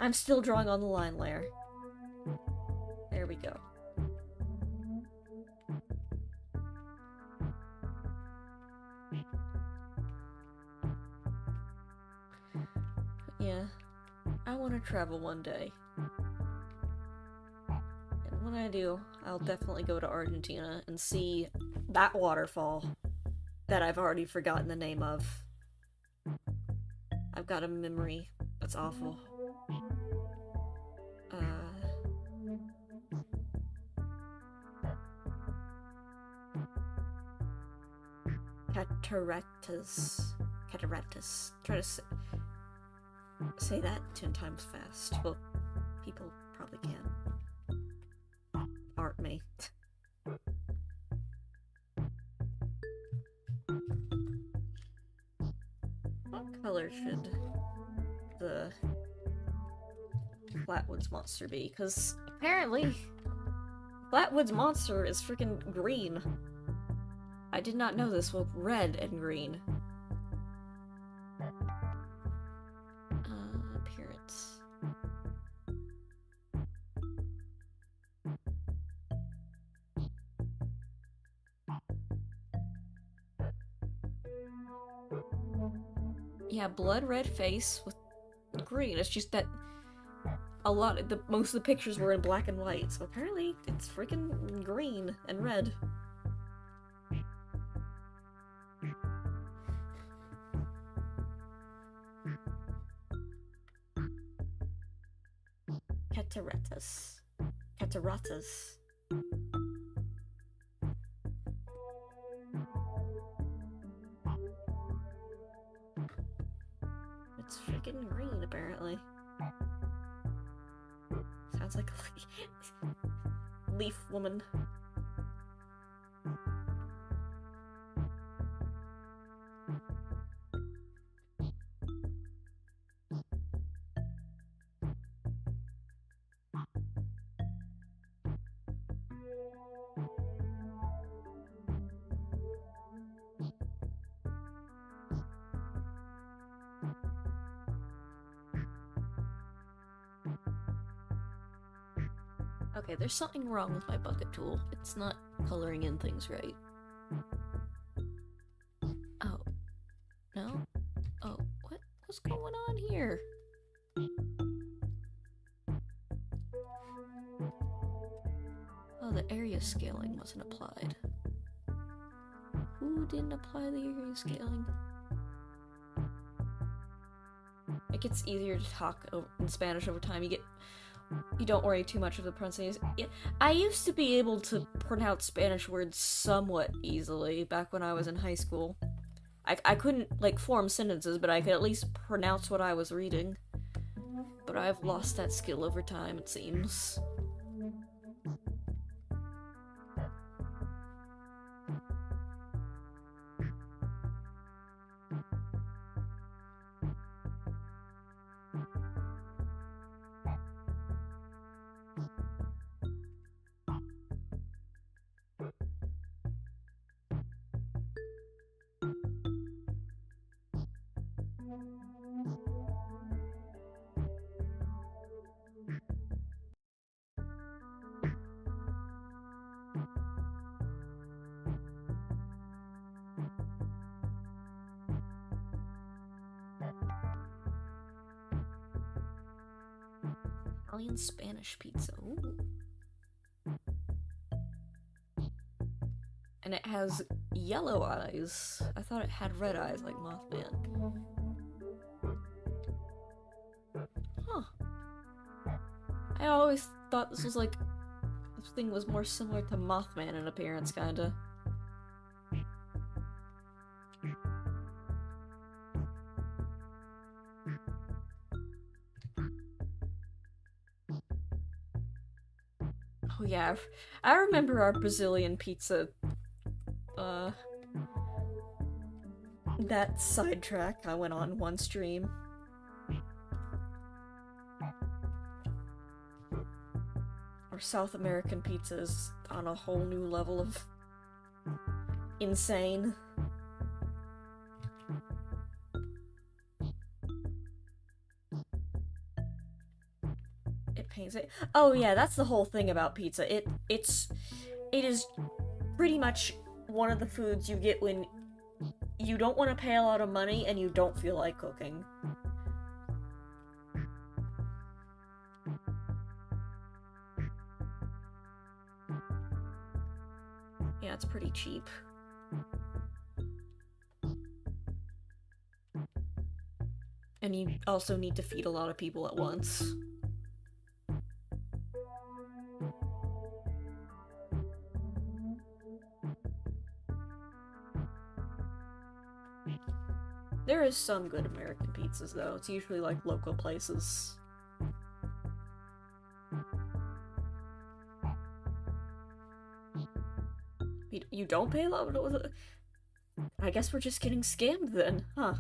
I'm still drawing on the line layer. There we go. Yeah, I want to travel one day. And when I do, I'll definitely go to Argentina and see that waterfall that I've already forgotten the name of. I've got a memory that's awful. Cataratas. Try to say that 10 times fast. Well, people probably can. Art me. What color should the Flatwoods monster be? Because apparently Flatwoods monster is freaking green. I did not know this. Well, red and green. Appearance. Yeah, blood red face with green. It's just that most of the pictures were in black and white, so apparently it's freaking green and red. Cataratas. It's freaking green, apparently. Sounds like a leaf woman. Okay, there's something wrong with my bucket tool. It's not coloring in things right. No? Oh, what's going on here? Oh, the area scaling wasn't applied. Who didn't apply the area scaling? It gets easier to talk in Spanish over time. You don't worry too much of the pronunciation. I used to be able to pronounce Spanish words somewhat easily back when I was in high school. I couldn't, like, form sentences, but I could at least pronounce what I was reading. But I've lost that skill over time, it seems. Italian Spanish pizza. Ooh. And it has yellow eyes. I thought it had red eyes like Mothman. Huh. I always thought this thing was more similar to Mothman in appearance, kinda. Oh yeah, I remember our Brazilian pizza, that sidetrack I went on one stream. Our South American pizza is on a whole new level of insane. It pains it. Oh yeah, that's the whole thing about pizza. It is pretty much one of the foods you get when you don't want to pay a lot of money and you don't feel like cooking. Yeah, it's pretty cheap. And you also need to feed a lot of people at once. There is some good American pizzas, though. It's usually, like, local places. You don't pay a lot? I guess we're just getting scammed then, huh?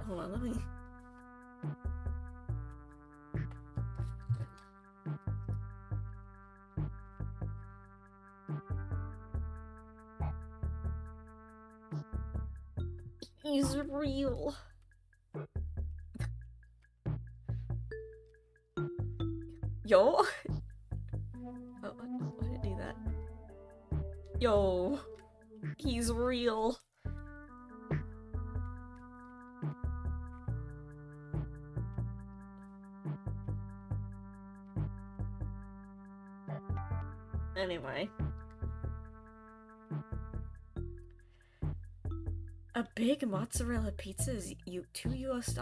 Hold on, let me... He's real. Yo? Oh, why did it do that? Yo. He's real. Anyway. A big mozzarella pizza is $2 US.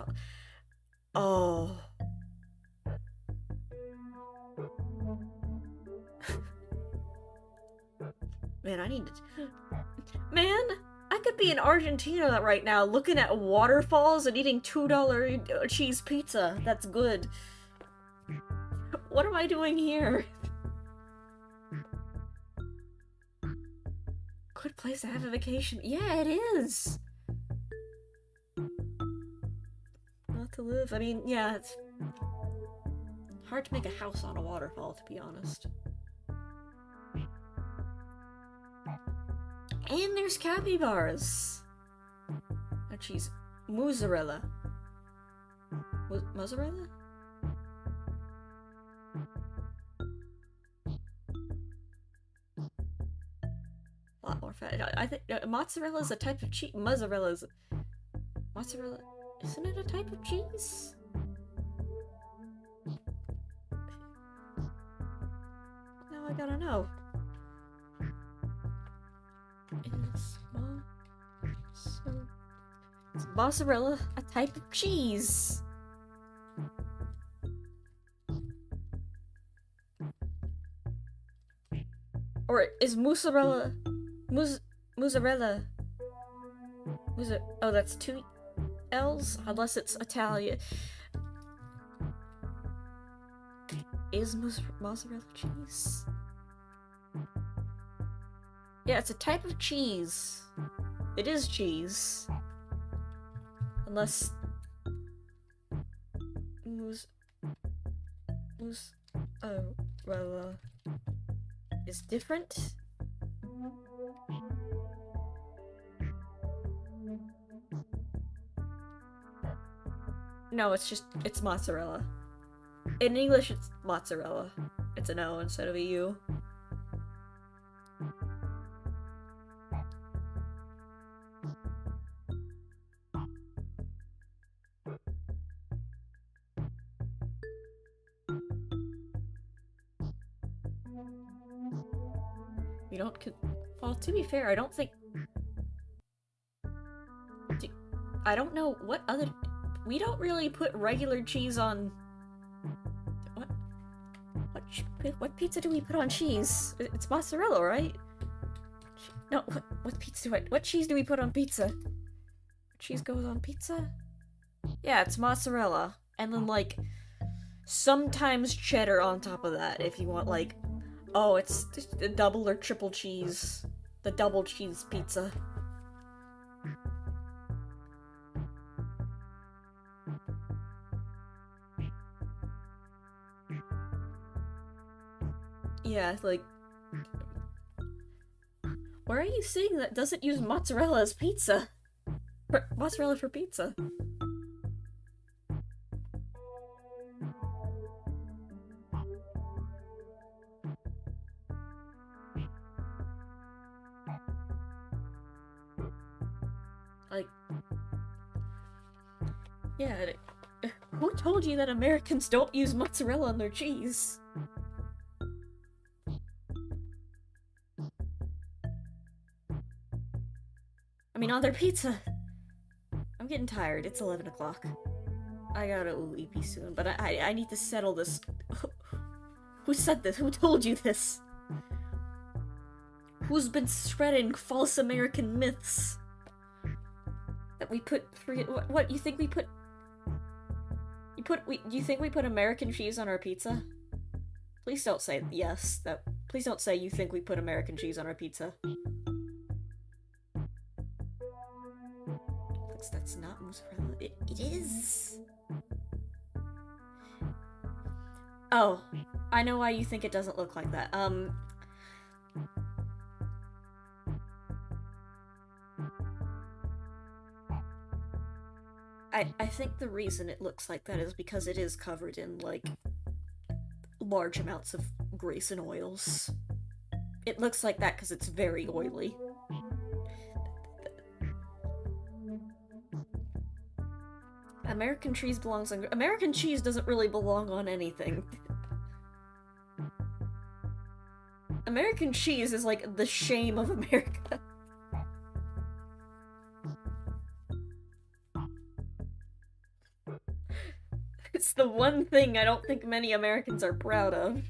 Oh. Man, I need to... Man, I could be in Argentina right now looking at waterfalls and eating $2 cheese pizza. That's good. What am I doing here? Good place to have a vacation. Yeah, it is! Not to live. I mean, yeah, it's hard to make a house on a waterfall, to be honest. And there's capybaras! Oh, jeez. Mozzarella. Mozzarella? lot more fat. I think mozzarella is a type of cheese. Mozzarella, isn't it a type of cheese? Now I gotta know. Is mozzarella a type of cheese? Or is mozzarella... mozzarella... oh, that's 2 L's? Unless it's Italian. Is mozzarella cheese? Yeah, it's a type of cheese. It is cheese. Unless... mozzarella is different? No, it's mozzarella. In English, it's mozzarella. It's an O instead of a U. You don't... well, to be fair, I don't think... I don't know what other... we don't really put regular cheese on... What pizza do we put on cheese? It's mozzarella, right? No, what pizza do what cheese do we put on pizza? What cheese goes on pizza? Yeah, it's mozzarella. And then, like, sometimes cheddar on top of that, if you want, like... oh, it's the double or triple cheese. The double cheese pizza. Yeah, like... where are you seeing that doesn't use mozzarella as pizza? Mozzarella for pizza. Like... yeah, who told you that Americans don't use mozzarella on their cheese? I mean, on their pizza. I'm getting tired. It's 11 o'clock. I gotta eat soon, but I need to settle this. Who said this? Who told you this? Who's been spreading false American myths? That we put what you think we put? You think we put American cheese on our pizza? Please don't say yes. Please don't say you think we put American cheese on our pizza. That's not mozzarella. It is. Oh, I know why you think it doesn't look like that. I think the reason it looks like that is because it is covered in, like, large amounts of grease and oils. It looks like that because it's very oily. American cheese belongs on... American cheese doesn't really belong on anything. American cheese is like the shame of America. It's the one thing I don't think many Americans are proud of.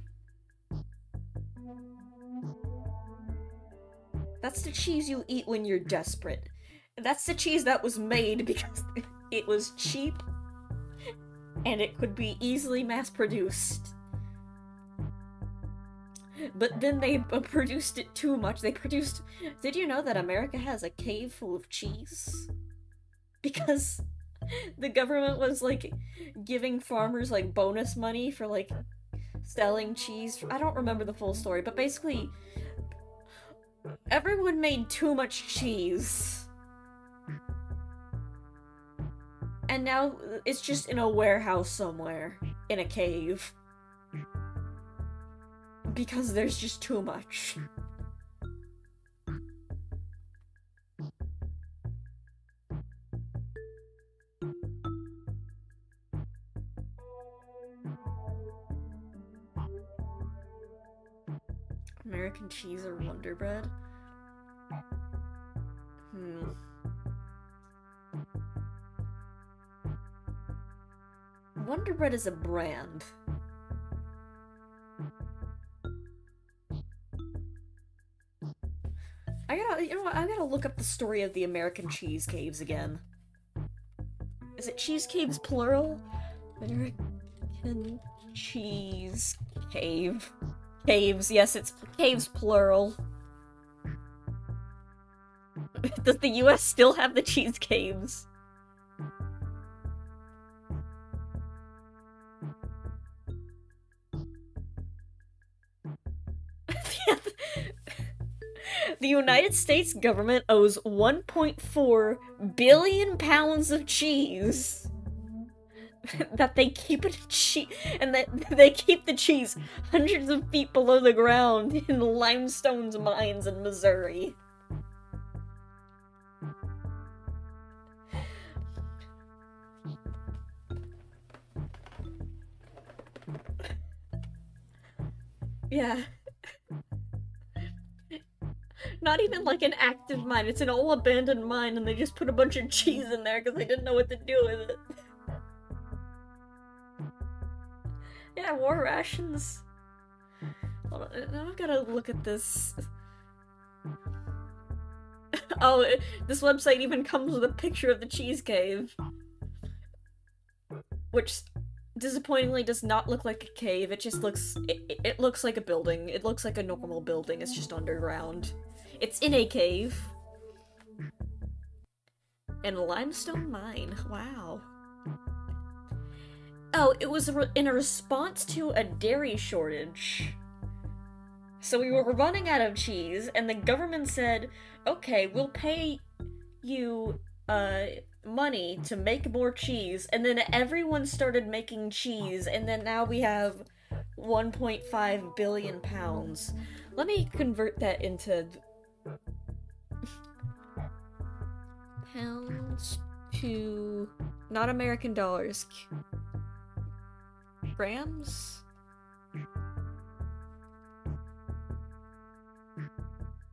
That's the cheese you eat when you're desperate. That's the cheese that was made because it was cheap and it could be easily mass-produced. But then they produced it too much. They produced... Did you know that America has a cave full of cheese? Because the government was, like, giving farmers, like, bonus money for, like, selling cheese. I don't remember the full story, but basically, everyone made too much cheese. And now it's just in a warehouse somewhere, in a cave. Because there's just too much. American cheese or Wonder Bread? Wonder Bread is a brand. You know what, I gotta look up the story of the American cheese caves again. Is it cheese caves plural? American cheese cave. Caves, yes, it's caves plural. Does the US still have the cheese caves? The United States government owes 1.4 billion pounds of cheese. That they keep and that they keep the cheese hundreds of feet below the ground in the limestone mines in Missouri. Yeah. Not even like an active mine, it's an old abandoned mine and they just put a bunch of cheese in there because they didn't know what to do with it. Yeah, war rations. Hold on, now I've gotta look at this. Oh, this website even comes with a picture of the cheese cave. Which, disappointingly, does not look like a cave, it just looks... It looks like a building. It looks like a normal building, it's just underground. It's in a cave. In a limestone mine. Wow. Oh, it was in a response to a dairy shortage. So we were running out of cheese, and the government said, okay, we'll pay you, money to make more cheese, and then everyone started making cheese, and then now we have 1.5 billion pounds. Let me convert that into... pounds to... not American dollars. Grams?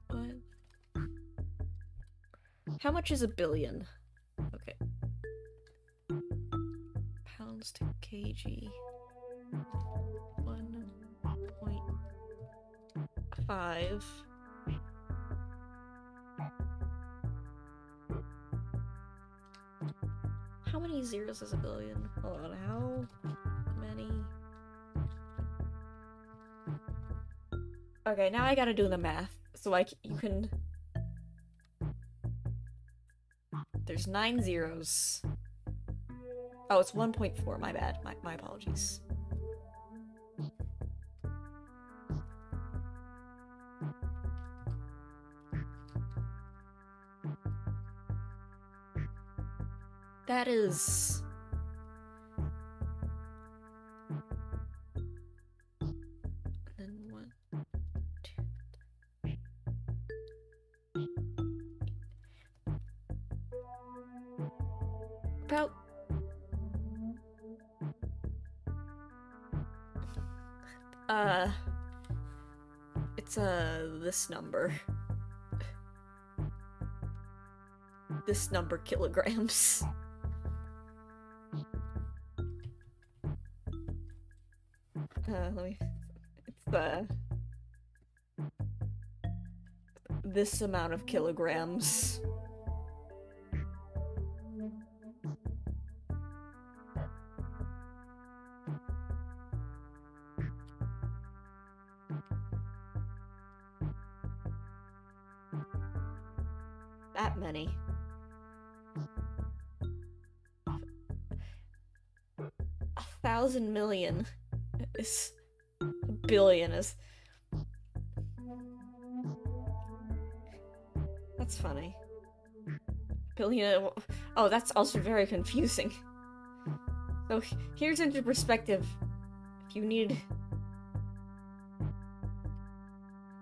What? How much is a billion? Okay. Pounds to kg. 1.5. How many zeros is a billion? Hold on, how many? Okay, now I gotta do the math. So you can... There's 9 zeros. Oh, it's 1.4, my bad. My apologies. That is... then 1, 2... about... It's, this number. This number kilograms. Let me... It's, this amount of kilograms. That many. A 1,000 million is... a billion is... That's funny. Billion... Oh, that's also very confusing. So, here's into perspective. If you need...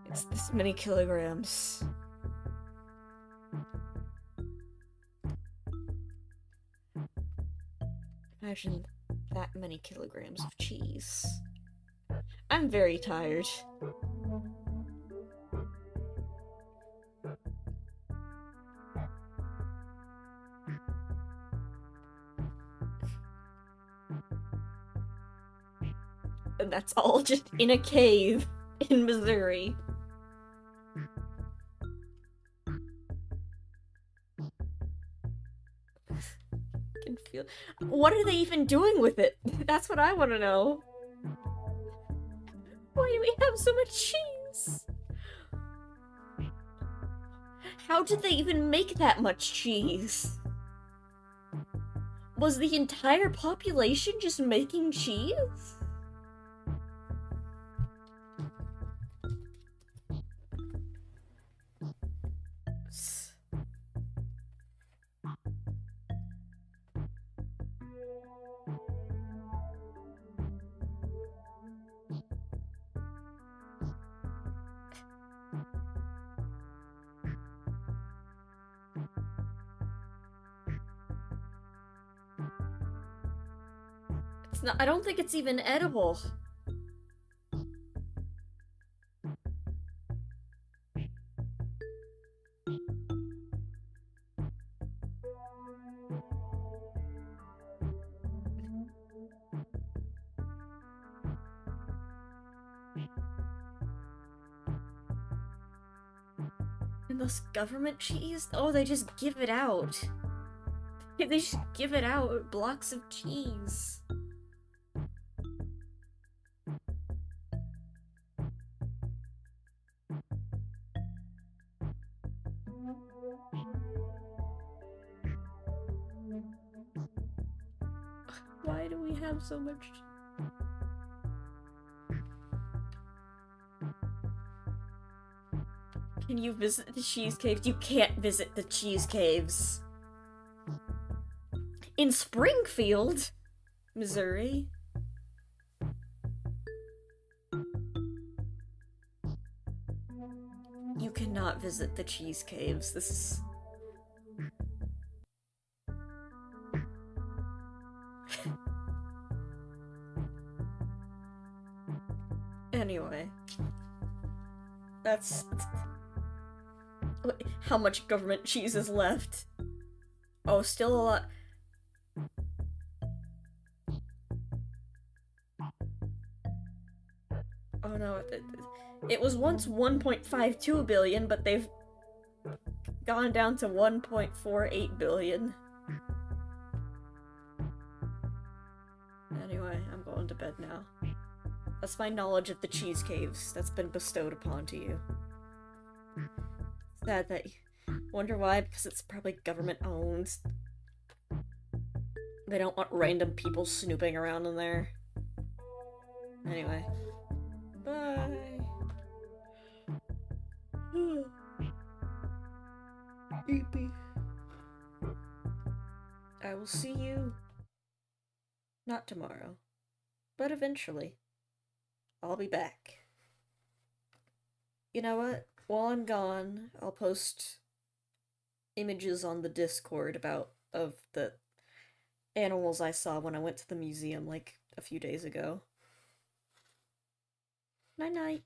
It's this many kilograms. Imagine that many kilograms of cheese. I'm very tired. And that's all just in a cave in Missouri. Can feel. What are they even doing with it? That's what I want to know. Why do we have so much cheese? How did they even make that much cheese? Was the entire population just making cheese? It's not. I don't think it's even edible. And those government cheese? Oh, they just give it out. They just give it out, blocks of cheese. Why do we have so much? Can you visit the cheese caves? You can't visit the cheese caves. In Springfield, Missouri. You cannot visit the cheese caves. This is... Anyway. That's... How much government cheese is left? Oh, still a lot. Oh no, it was once 1.52 billion, but they've gone down to 1.48 billion. Anyway, I'm going to bed now. That's my knowledge of the cheese caves that's been bestowed upon to you. Sad that you wonder why, because it's probably government owned. They don't want random people snooping around in there. Anyway. Bye. Sleepy. I will see you not tomorrow, but eventually. I'll be back. You know what? While I'm gone, I'll post images on the Discord of the animals I saw when I went to the museum like a few days ago. Night night.